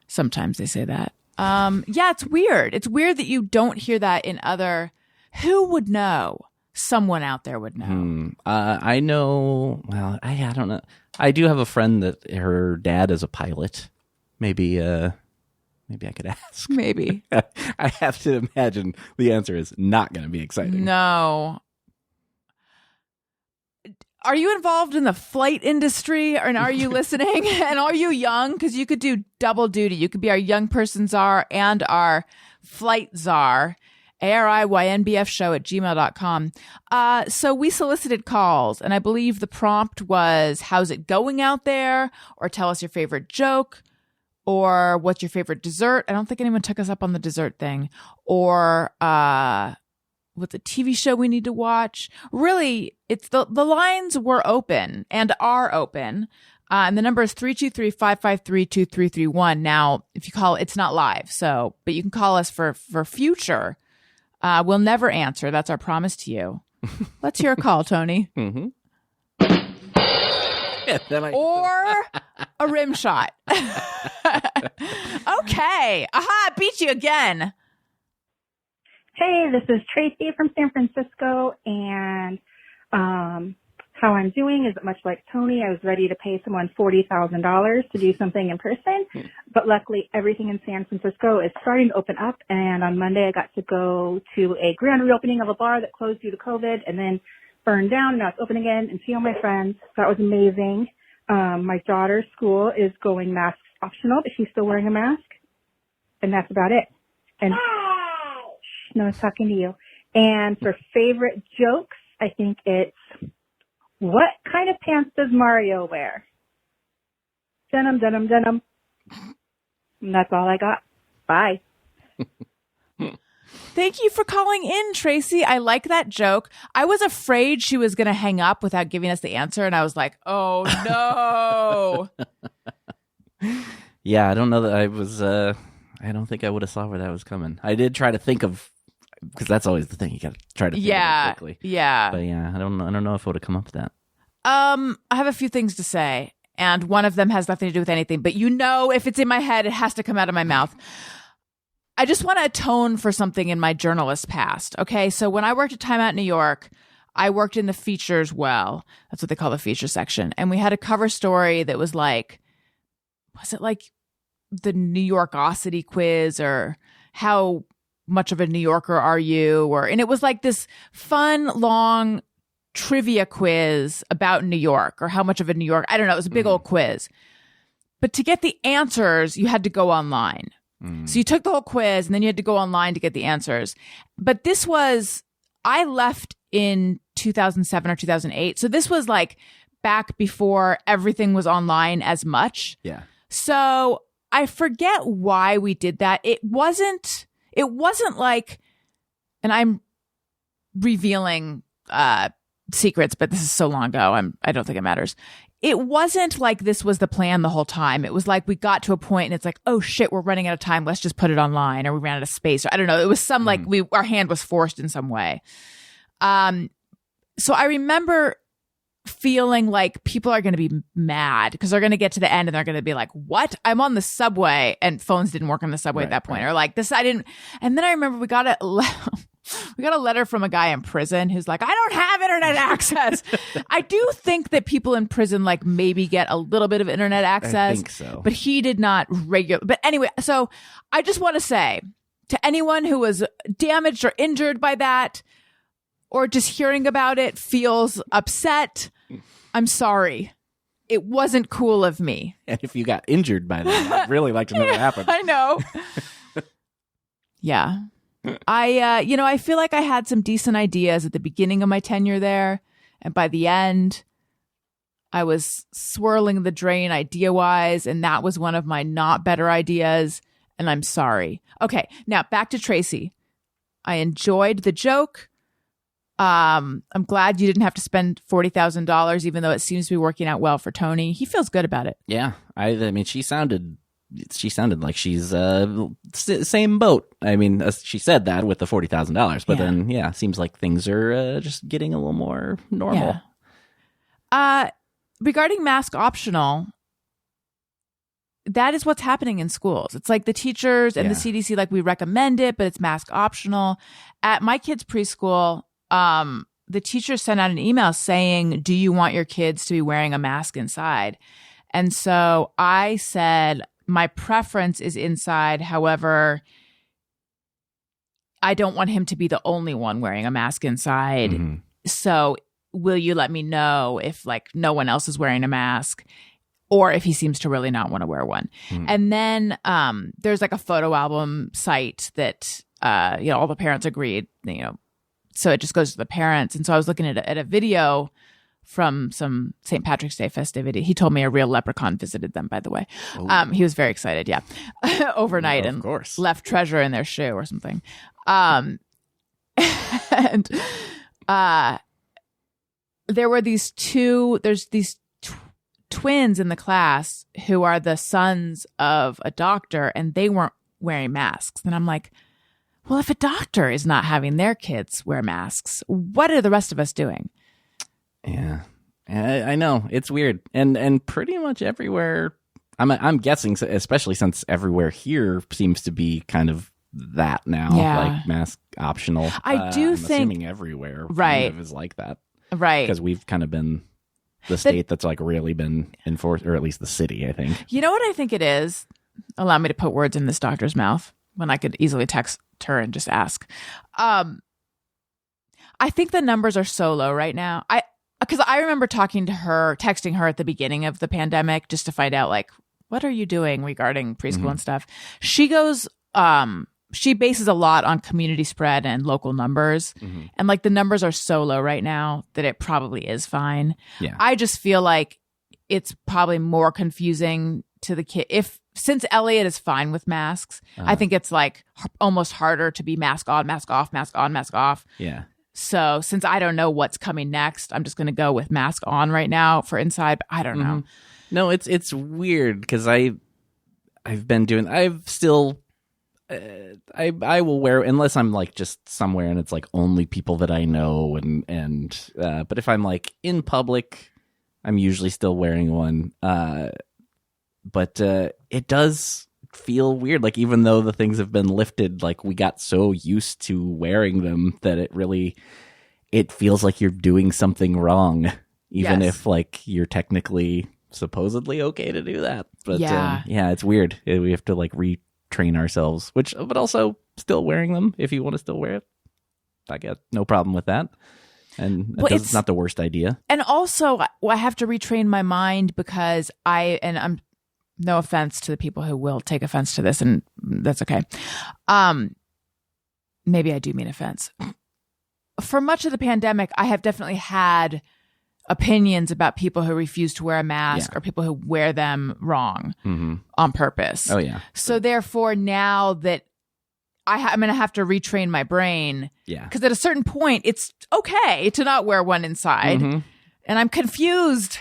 Sometimes they say that. Yeah, it's weird. It's weird that you don't hear that in other, who would know? Someone out there would know. I know. Well, I don't know. I do have a friend that her dad is a pilot. Maybe I could ask. Maybe. I have to imagine the answer is not going to be exciting. No. Are you involved in the flight industry, and are you listening? And are you young? Because you could do double duty. You could be our young person czar and our flight czar. ARIYNBFshow@gmail.com. So we solicited calls, and I believe the prompt was, how's it going out there? Or tell us your favorite joke. Or what's your favorite dessert? I don't think anyone took us up on the dessert thing. Or what's a TV show we need to watch? Really, it's the lines were open and are open. And the number is 323-553-2331. Now, if you call, it's not live. So, but you can call us for future. We'll never answer. That's our promise to you. Let's hear a call, Tony. Mm-hmm. Or a rim shot. Okay. Aha, beat you again. Hey, this is Tracy from San Francisco, and how I'm doing is much like Tony. I was ready to pay someone $40,000 to do something in person, but luckily everything in San Francisco is starting to open up, and on Monday I got to go to a grand reopening of a bar that closed due to COVID and then burned down, and now it's open again, and see all my friends. That was amazing. My daughter's school is going mask optional, but she's still wearing a mask, and that's about it. And no one's talking to you. And for favorite jokes, I think it's, what kind of pants does Mario wear? Denim, denim, denim. And that's all I got. Bye. Thank you for calling in, Tracy. I like that joke. I was afraid she was going to hang up without giving us the answer, and I was like, oh, no. Yeah, I don't know that I was, I don't think I would have saw where that was coming. I did try to think of, because that's always the thing. You got to try to think of it quickly. Yeah. But yeah, I don't know if I would have come up with that. I have a few things to say, and one of them has nothing to do with anything, but you know, if it's in my head, it has to come out of my mouth. I just want to atone for something in my journalist past. Okay. So when I worked at Time Out New York, I worked in the features well. That's what they call the feature section. And we had a cover story that was like, was it like the New Yorkosity quiz, or how much of a New Yorker are you? And it was like this fun, long trivia quiz about New York, or how much of a New York, I don't know. It was a big old quiz. But to get the answers, you had to go online. So you took the whole quiz, and then you had to go online to get the answers. But this was, I left in 2007 or 2008. So this was like back before everything was online as much. Yeah. So I forget why we did that. It wasn't like, and I'm revealing secrets, but this is so long ago. I don't think it matters. It wasn't like this was the plan the whole time. It was like we got to a point and it's like, oh shit, we're running out of time. Let's just put it online, or we ran out of space. Or I don't know. It was some like our hand was forced in some way. So I remember feeling like people are going to be mad because they're going to get to the end and they're going to be like, what? I'm on the subway, and phones didn't work on the subway at that point. Right. Or like this, I didn't. And then I remember we got it. We got a letter from a guy in prison who's like, I don't have internet access. I do think that people in prison like maybe get a little bit of internet access. I think so. But he did not regular. But anyway, so I just want to say to anyone who was damaged or injured by that, or just hearing about it feels upset, I'm sorry. It wasn't cool of me. And if you got injured by that, I'd really like to know what happened. I know. Yeah. I feel like I had some decent ideas at the beginning of my tenure there. And by the end, I was swirling the drain idea-wise. And that was one of my not better ideas. And I'm sorry. Okay. Now back to Tracy. I enjoyed the joke. I'm glad you didn't have to spend $40,000, even though it seems to be working out well for Tony. He feels good about it. Yeah. I mean, she sounded like she's same boat. I mean, she said that with the $40,000, but then seems like things are just getting a little more normal. Yeah. Regarding mask optional, that is what's happening in schools. It's like the teachers and the CDC, like, we recommend it, but it's mask optional. At my kids' preschool, the teacher sent out an email saying, do you want your kids to be wearing a mask inside? And so I said, my preference is inside. However, I don't want him to be the only one wearing a mask inside. Mm-hmm. So will you let me know if like no one else is wearing a mask, or if he seems to really not want to wear one? Mm-hmm. And then there's like a photo album site that all the parents agreed, so it just goes to the parents. And so I was looking at a video from some St. Patrick's Day festivity. He told me a real leprechaun visited them, by the way. He was very excited, overnight, and left treasure in their shoe or something. And there were these twins in the class who are the sons of a doctor, and they weren't wearing masks. And I'm like, well, if a doctor is not having their kids wear masks, what are the rest of us doing? Yeah, I know, it's weird, and pretty much everywhere. I'm guessing, especially since everywhere here seems to be kind of that now, like mask optional. I do think assuming everywhere, right, kind of is like that, right? Because we've kind of been the state that's like really been enforced, or at least the city, I think. You know what I think it is? Allow me to put words in this doctor's mouth when I could easily text her and just ask. I think the numbers are so low right now. Because I remember texting her at the beginning of the pandemic just to find out, like, what are you doing regarding preschool and stuff? She goes, she bases a lot on community spread and local numbers. Mm-hmm. And like the numbers are so low right now that it probably is fine. Yeah. I just feel like it's probably more confusing to the kid. Since Elliot is fine with masks, I think it's like almost harder to be mask on, mask off, mask on, mask off. Yeah. So since I don't know what's coming next, I'm just going to go with mask on right now for inside. But I don't know. No, it's weird because I will wear, unless I'm like just somewhere and it's like only people that I know, but if I'm like in public, I'm usually still wearing one. But it does feel weird, like even though the things have been lifted, like we got so used to wearing them that it feels like you're doing something wrong, even if like you're technically supposedly okay to do that. But it's weird. We have to like retrain ourselves, but also still wearing them if you want to still wear it. I got no problem with that. And it's not the worst idea. And also I have to retrain my mind because I'm no offense to the people who will take offense to this, and that's okay. Maybe I do mean offense. For much of the pandemic, I have definitely had opinions about people who refuse to wear a mask or people who wear them wrong on purpose. Oh, yeah. So therefore, now that I'm going to have to retrain my brain. Yeah. Because at a certain point, it's okay to not wear one inside. Mm-hmm. And I'm confused.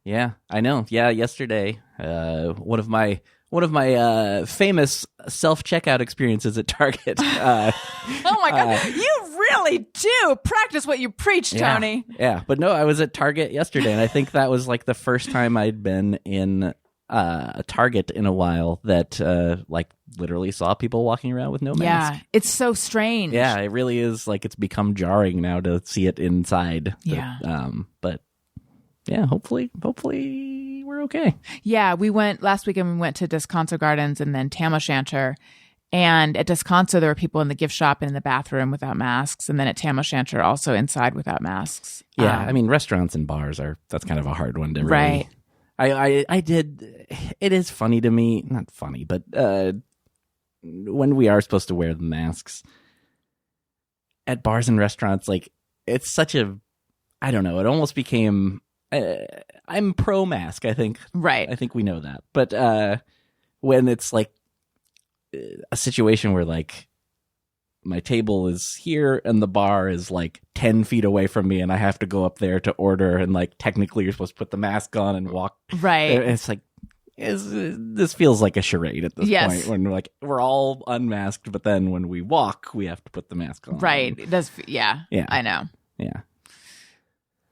Yeah, I know. Yeah, yesterday, one of my famous self-checkout experiences at Target. Oh my God, you really do practice what you preach, Tony. Yeah, but no, I was at Target yesterday, and I think that was like the first time I'd been in a Target in a while that like literally saw people walking around with no mask. Yeah, it's so strange. Yeah, it really is. Like, it's become jarring now to see it inside. Yeah. But yeah, hopefully we're okay. Yeah, last weekend we went to Descanso Gardens and then Tam O'Shanter. And at Descanso, there were people in the gift shop and in the bathroom without masks. And then at Tam O'Shanter, also inside without masks. Yeah, I mean, restaurants and bars that's kind of a hard one to really... Right. It is funny to me, not funny, but when we are supposed to wear the masks at bars and restaurants, like, it's such a, I don't know, it almost became, I'm pro mask, I think. Right. I think we know that. But when it's like a situation where like my table is here and the bar is like 10 feet away from me and I have to go up there to order, and like technically you're supposed to put the mask on and walk. Right. It's like, this feels like a charade at this Yes. point, when we're all unmasked, but then when we walk, we have to put the mask on. Right. It does. Yeah. Yeah. I know. Yeah.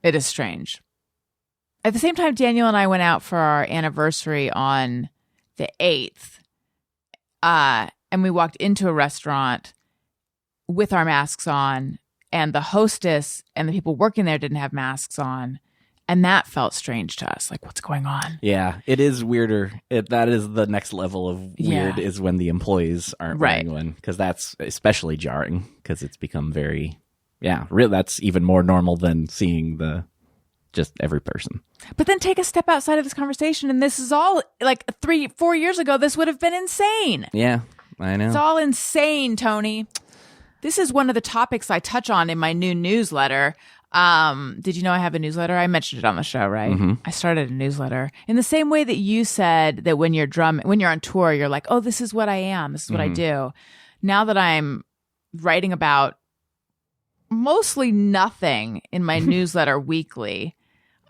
It is strange. At the same time, Daniel and I went out for our anniversary on the 8th. And we walked into a restaurant with our masks on, and the hostess and the people working there didn't have masks on. And that felt strange to us. Like, what's going on? Yeah, it is weirder. That is the next level of weird, Yeah. is when the employees aren't Right. wearing one, because that's especially jarring, because it's become very, that's even more normal than seeing just every person. But then take a step outside of this conversation, and this is all like 3-4 years ago. This would have been insane. Yeah, I know. It's all insane, Tony. This is one of the topics I touch on in my new newsletter. Did you know I have a newsletter? I mentioned it on the show, right? Mm-hmm. I started a newsletter in the same way that you said that when you're on tour, you're like, oh, this is what I am. This is what I do. Now that I'm writing about mostly nothing in my newsletter weekly,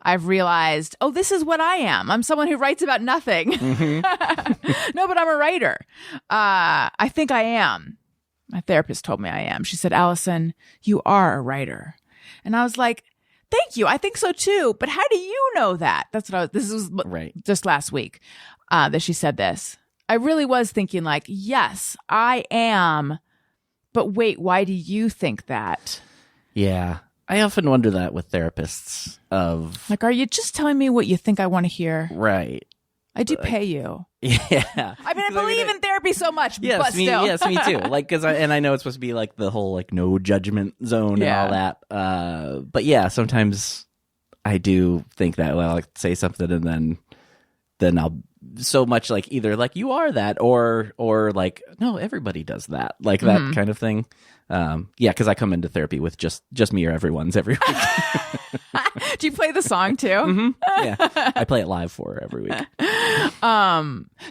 I've realized, oh, this is what I am. I'm someone who writes about nothing. No, but I'm a writer. I think I am. My therapist told me I am. She said, Allison, you are a writer. And I was like, thank you. I think so too. But how do you know that? This was Right. just last week that she said this. I really was thinking like, yes, I am. But wait, why do you think that? Yeah. I often wonder that with therapists of... Like, are you just telling me what you think I want to hear? Right. I do pay you. Yeah. I mean, I believe in therapy so much, but Yes, still. me too. Like, I know it's supposed to be like the whole like no judgment zone and all that. But yeah, sometimes I do think that. Well, I'll like say something and then I'll so much like either like you are that or like no, everybody does that, like that kind of thing. Because I come into therapy with just me or everyone's every week. Do you play the song too? Yeah, I play it live for her every week.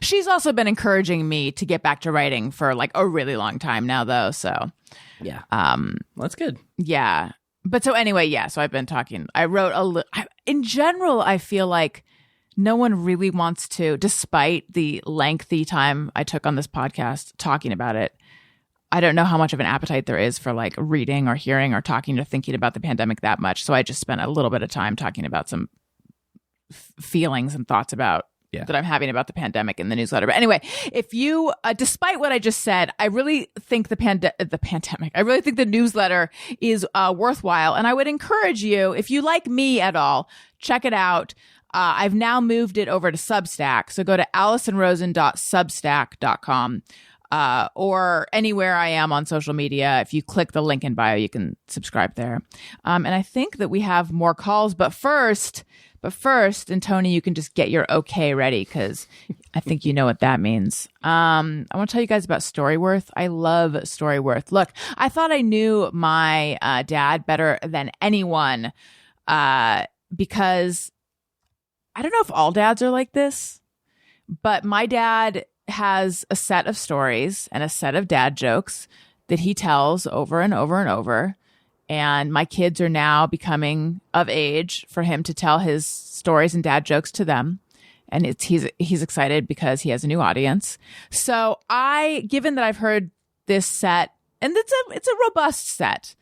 She's also been encouraging me to get back to writing for like a really long time now, though. So Yeah, well, that's good. yeah. But so anyway, so I've been talking. I wrote in general, I feel like no one really wants to, despite the lengthy time I took on this podcast talking about it. I don't know how much of an appetite there is for like reading or hearing or talking or thinking about the pandemic that much. So I just spent a little bit of time talking about some feelings and thoughts about that I'm having about the pandemic in the newsletter. But anyway, if you, despite what I just said, I really think the pandemic, I really think the newsletter is worthwhile. And I would encourage you, if you like me at all, check it out. I've now moved it over to Substack. So go to AllisonRosen.substack.com. Or anywhere I am on social media. If you click the link in bio, you can subscribe there. And I think that we have more calls, but first, and Tony, you can just get your okay ready, because I think you know what that means. I want to tell you guys about Storyworth. I love Storyworth. Look, I thought I knew my dad better than anyone, because I don't know if all dads are like this, but my dad has a set of stories and a set of dad jokes that he tells over and over and over. And my kids are now becoming of age for him to tell his stories and dad jokes to them. And he's excited because he has a new audience. So given that I've heard this set, and it's a robust set,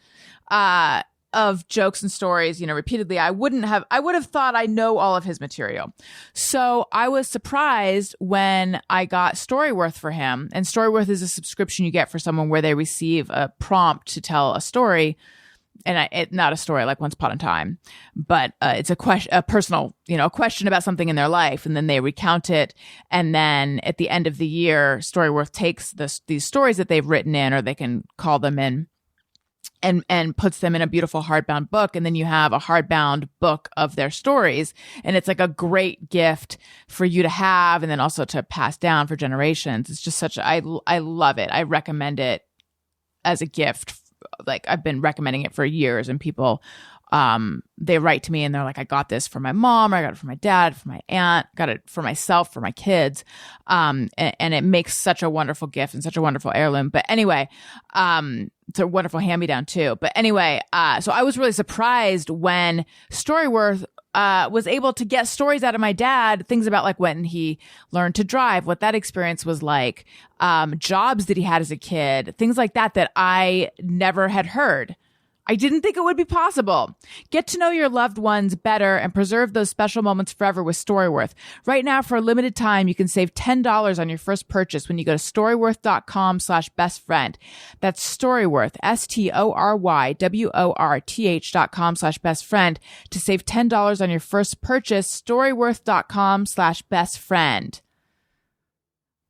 of jokes and stories, repeatedly, I would have thought I know all of his material. So I was surprised when I got Storyworth for him. And Storyworth is a subscription you get for someone where they receive a prompt to tell a story. And not a story like Once Upon a Time, but it's a personal, a question about something in their life, and then they recount it. And then at the end of the year, Storyworth takes these stories that they've written in, or they can call them in, and puts them in a beautiful hardbound book. And then you have a hardbound book of their stories, and it's like a great gift for you to have, and then also to pass down for generations. It's just I love it. I recommend it as a gift. Like, I've been recommending it for years, and people, they write to me and they're like, I got this for my mom, or I got it for my dad, for my aunt, got it for myself, for my kids. And it makes such a wonderful gift and such a wonderful heirloom. But anyway, it's a wonderful hand-me-down too. But anyway, so I was really surprised when Storyworth was able to get stories out of my dad, things about like when he learned to drive, what that experience was like, jobs that he had as a kid, things like that I never had heard. I didn't think it would be possible. Get to know your loved ones better and preserve those special moments forever with Storyworth. Right now, for a limited time, you can save $10 on your first purchase when you go to storyworth.com/bestfriend. That's Storyworth, STORYWORTH.com/bestfriend to save $10 on your first purchase. Storyworth.com/bestfriend.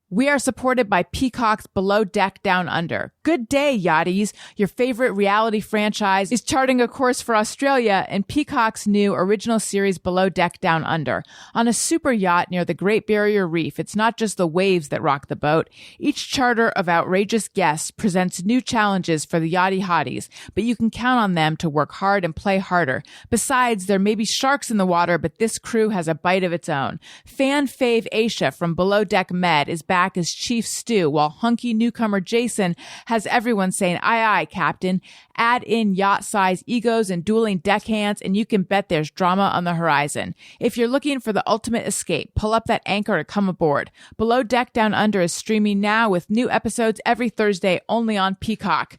We are supported by Peacock's Below Deck Down Under. Good day, yachties. Your favorite reality franchise is charting a course for Australia in Peacock's new original series Below Deck Down Under. On a super yacht near the Great Barrier Reef, it's not just the waves that rock the boat. Each charter of outrageous guests presents new challenges for the yachty hotties, but you can count on them to work hard and play harder. Besides, there may be sharks in the water, but this crew has a bite of its own. Fan fave Aisha from Below Deck Med is back as Chief Stew, while hunky newcomer Jason has everyone saying, aye, aye, Captain. Add in yacht-size egos and dueling deckhands, and you can bet there's drama on the horizon. If you're looking for the ultimate escape, pull up that anchor to come aboard. Below Deck Down Under is streaming now with new episodes every Thursday only on Peacock.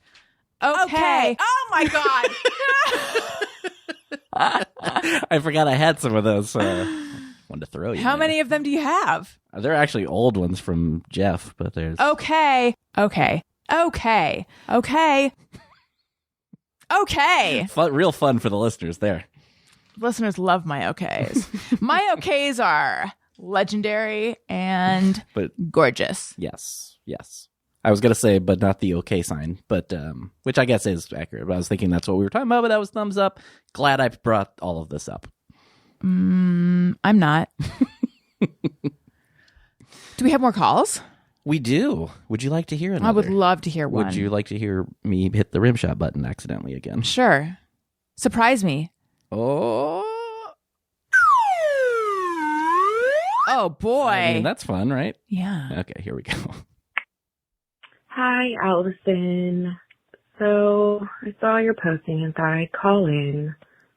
Okay. Oh, my God. I forgot I had some of those. Wanted to throw you. How many of them do you have? They're actually old ones from Jeff, but there's... Okay. Real fun for the listeners there. Listeners love my okays. My okays are legendary and gorgeous. Yes. I was going to say, but not the okay sign, but which I guess is accurate. But I was thinking that's what we were talking about, but that was thumbs up. Glad I brought all of this up. I'm not. Do we have more calls? We do. Would you like to hear another? I would love to hear one. Would you like to hear me hit the rim shot button accidentally again? Sure. Surprise me. Oh. Oh, boy. I mean, that's fun, right? Yeah. Okay, here we go. Hi, Allison. So I saw your posting and thought I'd call in.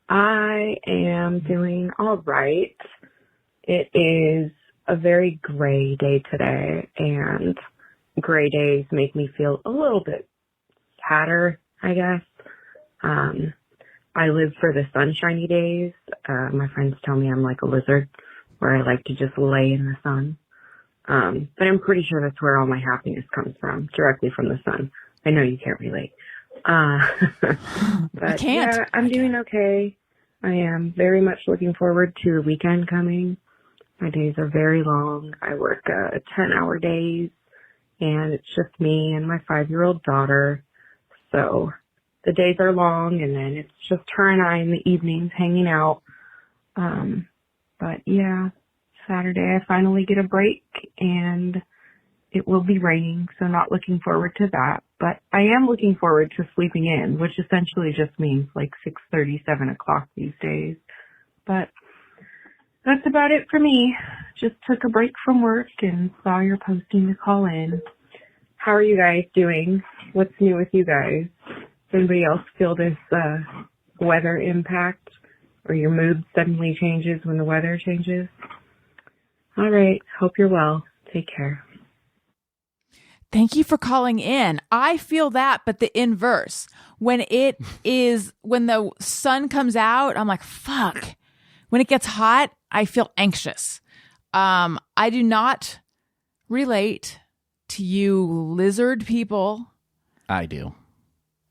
I am doing all right. It is a very gray day today, and gray days make me feel a little bit sadder, I guess. I live for the sunshiny days. My friends tell me I'm like a lizard, where I like to just lay in the sun. But I'm pretty sure that's where all my happiness comes from, directly from the sun. I know you can't relate. But yeah, I'm doing okay. I am very much looking forward to the weekend coming. My days are very long. I work 10-hour days, and it's just me and my 5-year-old daughter. So the days are long, and then it's just her and I in the evenings hanging out. But yeah, Saturday I finally get a break, and it will be raining, so not looking forward to that. But I am looking forward to sleeping in, which essentially just means like 6:30, 7 o'clock these days. But that's about it for me. Just took a break from work and saw your posting to call in. How are you guys doing? What's new with you guys? Does anybody else feel this weather impact, or your mood suddenly changes when the weather changes? All right. Hope you're well. Take care. Thank you for calling in. I feel that, but the inverse. When the sun comes out, I'm like, fuck. When it gets hot, I feel anxious. I do not relate to you lizard people. I do.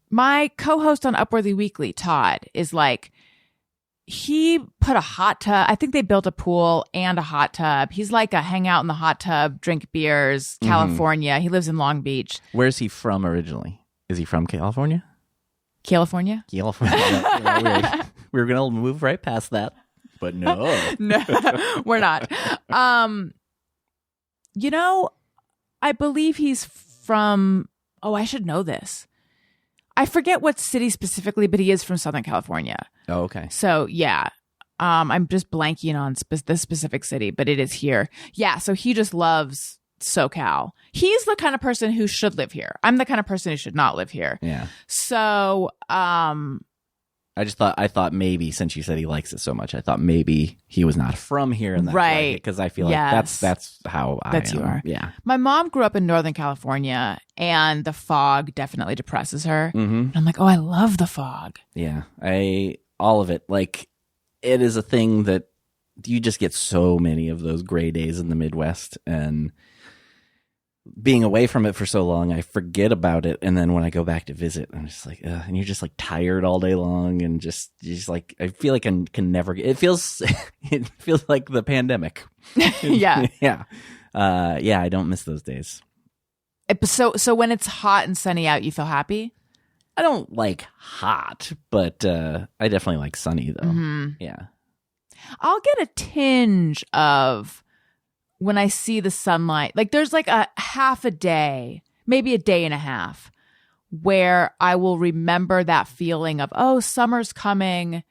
My co-host on Upworthy Weekly, Todd, is like, he put a hot tub. I think they built a pool and a hot tub. He's like a hang out in the hot tub, drink beers, California. He lives in Long Beach. Where's he from originally? Is he from California? California? California. We were going to move right past that, but no. No, we're not. I believe he's from, I should know this. I forget what city specifically, but he is from Southern California. Oh, okay. So, yeah. I'm just blanking on the specific city, but it is here. Yeah, so he just loves SoCal. He's the kind of person who should live here. I'm the kind of person who should not live here. Yeah. So, I thought maybe, since you said he likes it so much, I thought maybe he was not from here, and that's right, because I feel like that's how I am. You are. Yeah. My mom grew up in Northern California, and the fog definitely depresses her. Mm-hmm. I'm like, I love the fog. Yeah, all of it. Like, it is a thing that you just get so many of those gray days in the Midwest, and being away from it for so long, I forget about it. And then when I go back to visit, I'm just like, and you're just like tired all day long, and just like, I feel like I can never. It feels like the pandemic. Yeah, yeah, I don't miss those days. So when it's hot and sunny out, you feel happy? I don't like hot, but I definitely like sunny though. Mm-hmm. Yeah, I'll get a tinge of when I see the sunlight. Like, there's like a half a day, maybe a day and a half, where I will remember that feeling of, summer's coming,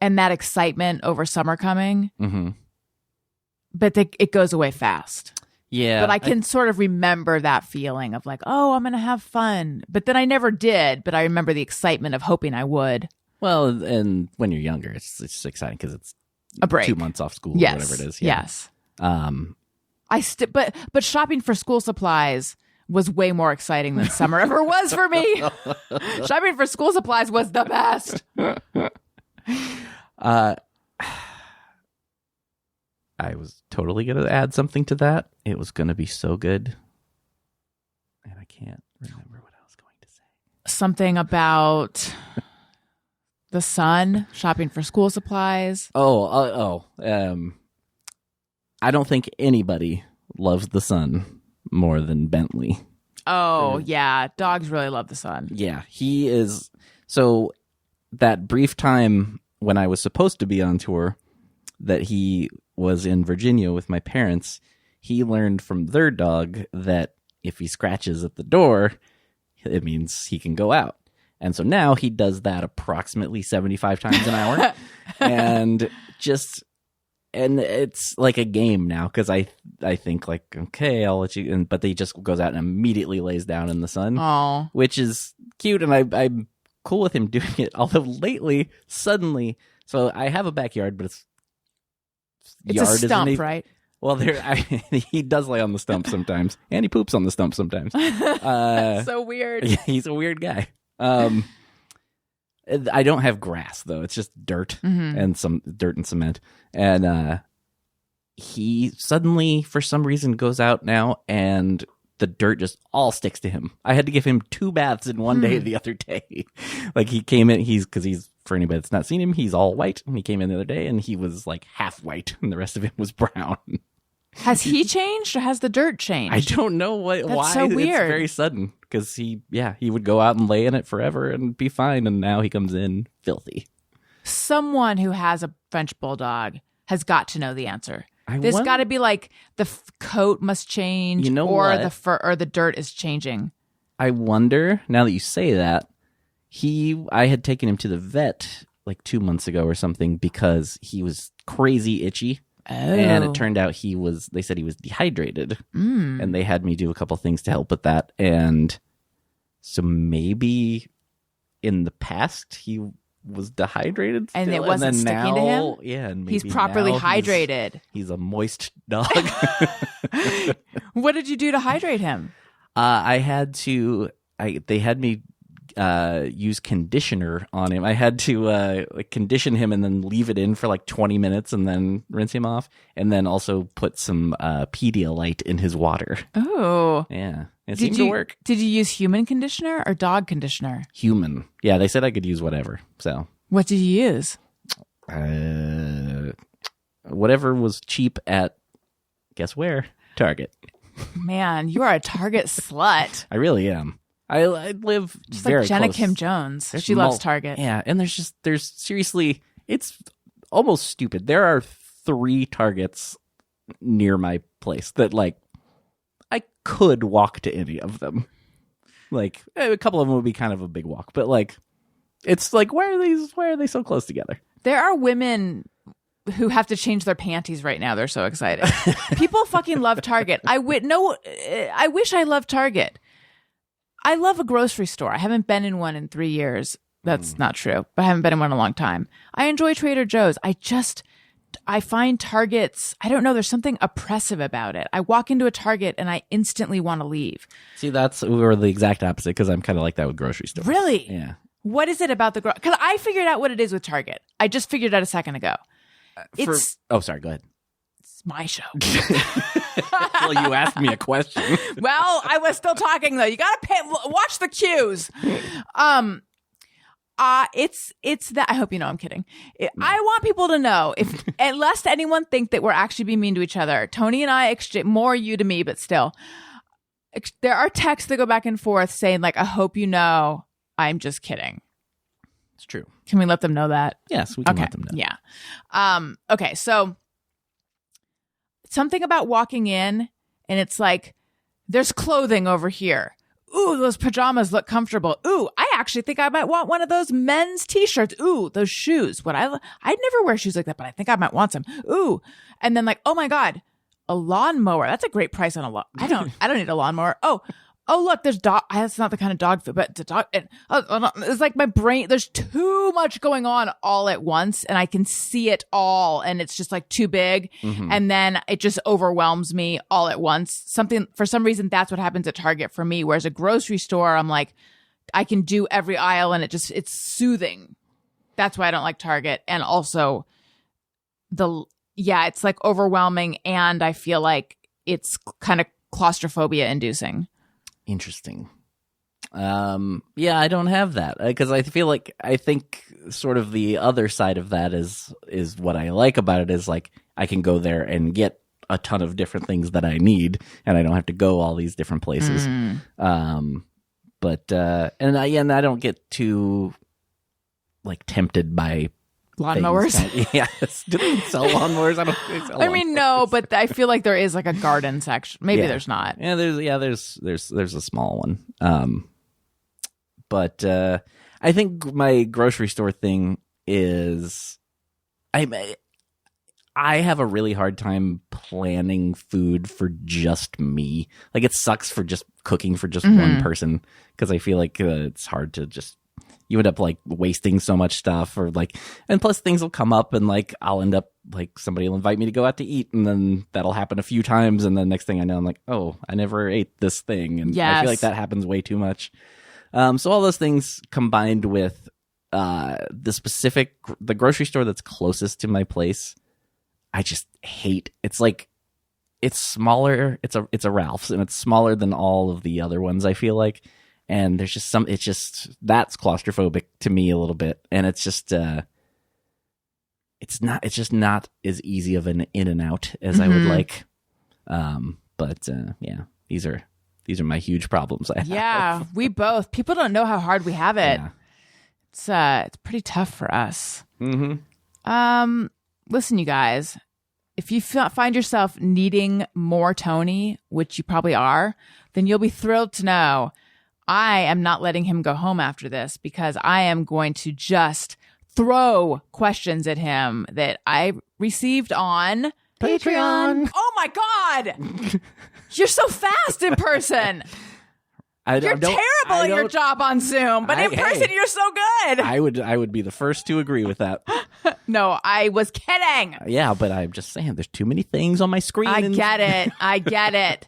and that excitement over summer coming. Mm-hmm. But it goes away fast. Yeah. But I can sort of remember that feeling of like, I'm going to have fun. But then I never did, but I remember the excitement of hoping I would. Well, and when you're younger, it's just exciting because it's a break. 2 months off school or whatever it is. Yeah. Yes. But shopping for school supplies was way more exciting than summer ever was for me. Shopping for school supplies was the best. I was totally going to add something to that. It was going to be so good, and I can't remember what I was going to say. Something about the sun, shopping for school supplies. I don't think anybody loves the sun more than Bentley. Oh, yeah. Dogs really love the sun. Yeah, he is. So that brief time when I was supposed to be on tour, that he was in Virginia with my parents, he learned from their dog that if he scratches at the door, it means he can go out. And so now he does that approximately 75 times an hour. and it's like a game now, because I think like, okay, I'll let you, but he just goes out and immediately lays down in the sun, which is cute, and I'm cool with him doing it. Although lately, suddenly, so I have a backyard, but it's a stump, right? Well, he does lay on the stump sometimes, and he poops on the stump sometimes. So weird. Yeah, he's a weird guy. I don't have grass though; it's just dirt and some dirt and cement. And he suddenly, for some reason, goes out now, and the dirt just all sticks to him. I had to give him 2 baths in one day the other day. Like, he came in, because for anybody that's not seen him, he's all white. And he came in the other day, and he was like half white, and the rest of him was brown. Has he changed, or has the dirt changed? I don't know why. So weird. It's very sudden, because he would go out and lay in it forever and be fine, and now he comes in filthy. Someone who has a French bulldog has got to know the answer. There's got to be like the coat must change, or the fur or the dirt is changing. I wonder, now that you say that, I had taken him to the vet like 2 months ago or something, because he was crazy itchy. Oh. And it turned out they said he was dehydrated. And they had me do a couple things to help with that. And so maybe in the past he was dehydrated And still, it wasn't then sticking to now, him? Yeah, and He's maybe properly now hydrated. He's a moist dog. What did you do to hydrate him? I had to. They had me use conditioner on him. I had to condition him and then leave it in for like 20 minutes and then rinse him off, and then also put some Pedialyte in his water. Oh, Yeah, it seemed to work. Did you use human conditioner or dog conditioner? Human. Yeah, they said I could use whatever. So what did you use? Whatever was cheap at, guess where? Target. Man, you are a Target slut. I really am. I live Just very like Jenna close. Kim Jones. There's She loves Target. Yeah, and there's seriously, it's almost stupid. There are 3 Targets near my place that like I could walk to any of them. Like a couple of them would be kind of a big walk, but like it's like why are they so close together? There are women who have to change their panties right now. They're so excited. People fucking love Target. I wish I loved Target. I love a grocery store. I haven't been in one in 3 years. That's not true, but I haven't been in one in a long time. I enjoy Trader Joe's. I find Targets, I don't know, there's something oppressive about it. I walk into a Target and I instantly want to leave. See, we're the exact opposite because I'm kind of like that with grocery stores. Really? Yeah. What is it about because I figured out what it is with Target. I just figured it out a second ago. Sorry, go ahead. It's my show. Well, you asked me a question. Well, I was still talking though. You gotta watch the cues. It's that. I hope you know I'm kidding. I want people to know, if lest anyone think that we're actually being mean to each other. Tony and I exchange more you to me, but still, there are texts that go back and forth saying like, "I hope you know, I'm just kidding." It's true. Can we let them know that? Yes, we can let them know. Yeah. Okay. So something about walking in and it's like, there's clothing over here. Ooh, those pajamas look comfortable. Ooh, I actually think I might want one of those men's t-shirts. Ooh, those shoes. I'd never wear shoes like that, but I think I might want some. Ooh. And then like, oh my God, a lawnmower. That's a great price on a lawn. I don't need a lawnmower. Oh, look, there's dog. That's not the kind of dog food, but the dog. It's like my brain. There's too much going on all at once, and I can see it all, and it's just like too big, and then it just overwhelms me all at once. For some reason, that's what happens at Target for me. Whereas a grocery store, I'm like, I can do every aisle, and it's soothing. That's why I don't like Target, and also it's like overwhelming, and I feel like it's kind of claustrophobia inducing. Interesting. Yeah, I don't have that because I think sort of the other side of that is what I like about it is like I can go there and get a ton of different things that I need, and I don't have to go all these different places. But I don't get too like tempted by lawnmowers. Yes. Do they sell lawnmowers? I don't think they sell lawnmowers. No, but I feel like there is like a garden section. Maybe there's not. Yeah, there's a small one. But I think my grocery store thing is I have a really hard time planning food for just me. Like it sucks for just cooking for just one person because I feel like it's hard to just. You end up like wasting so much stuff and plus things will come up and like I'll end up like somebody will invite me to go out to eat and then that'll happen a few times and then next thing I know I'm like, oh, I never ate this thing. And I feel like that happens way too much. So all those things combined with the grocery store that's closest to my place, I just hate. It's like it's smaller. It's a Ralph's and it's smaller than all of the other ones, I feel like. And there's just that's claustrophobic to me a little bit. And it's just, it's just not as easy of an in and out as I would like. But these are my huge problems. We both, people don't know how hard we have it. Yeah. It's pretty tough for us. Listen, you guys, if you find yourself needing more Tony, which you probably are, then you'll be thrilled to know I am not letting him go home after this because I am going to just throw questions at him that I received on Patreon. Oh my God. You're so fast in person. I You're don't- terrible I at your don't- job on Zoom, but in Hey. person you're so good. I would be the first to agree with that. No, I was kidding. Yeah, but I'm just saying there's too many things on my screen. I get it. I get it.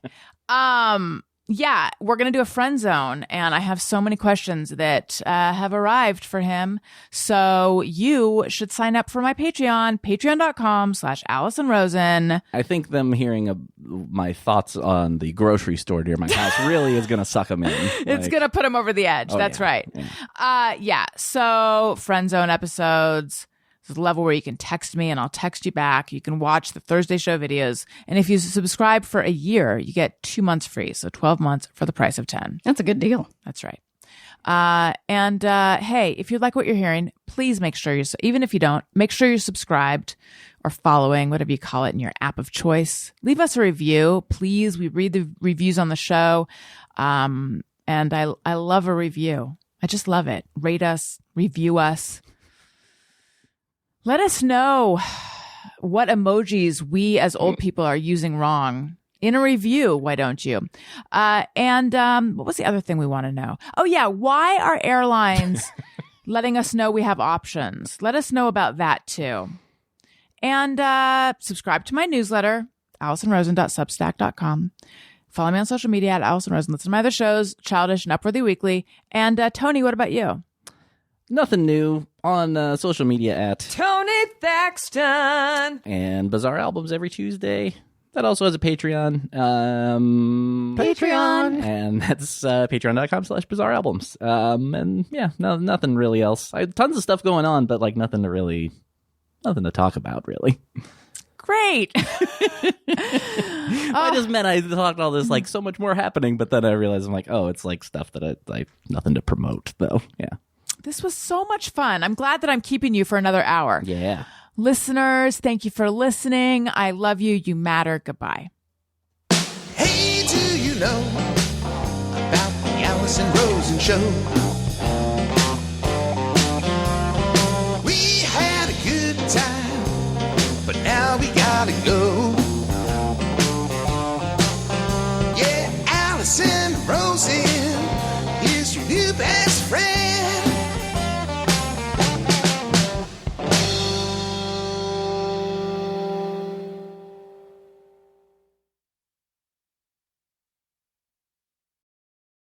Yeah, we're going to do a friend zone, and I have so many questions that have arrived for him. So you should sign up for my Patreon, patreon.com/AllisonRosen. I think them hearing my thoughts on the grocery store near my house really is going to suck them in. It's going to put him over the edge. Oh, That's yeah. right. Yeah. So friend zone episodes. This is a level where you can text me and I'll text you back. You can watch the Thursday show videos. And if you subscribe for a year, you get 2 months free. So 12 months for the price of 10. That's a good deal. That's right. Hey, if you like what you're hearing, please make sure even if you don't, make sure you're subscribed or following, whatever you call it, in your app of choice. Leave us a review, please. We read the reviews on the show. And I love a review. I just love it. Rate us, review us. Let us know what emojis we as old people are using wrong in a review. Why don't you? What was the other thing we want to know? Oh, yeah. Why are airlines letting us know we have options? Let us know about that, too. And subscribe to my newsletter, AllisonRosen.substack.com. Follow me on social media at Allison Rosen. Listen to my other shows, Childish and Upworthy Weekly. And Tony, what about you? Nothing new on social media at Tony Thaxton. and Bizarre Albums every Tuesday. That also has a Patreon. Patreon. And that's patreon.com/Bizarre Albums. And yeah, nothing really else. Tons of stuff going on, but like nothing to talk about, really. Great. I just meant I talked all this like so much more happening, but then I realized I'm like, oh, it's like stuff that I nothing to promote though. Yeah. This was so much fun. I'm glad that I'm keeping you for another hour. Yeah. Listeners, thank you for listening. I love you. You matter. Goodbye. Hey, do you know about the Allison Rosen Show?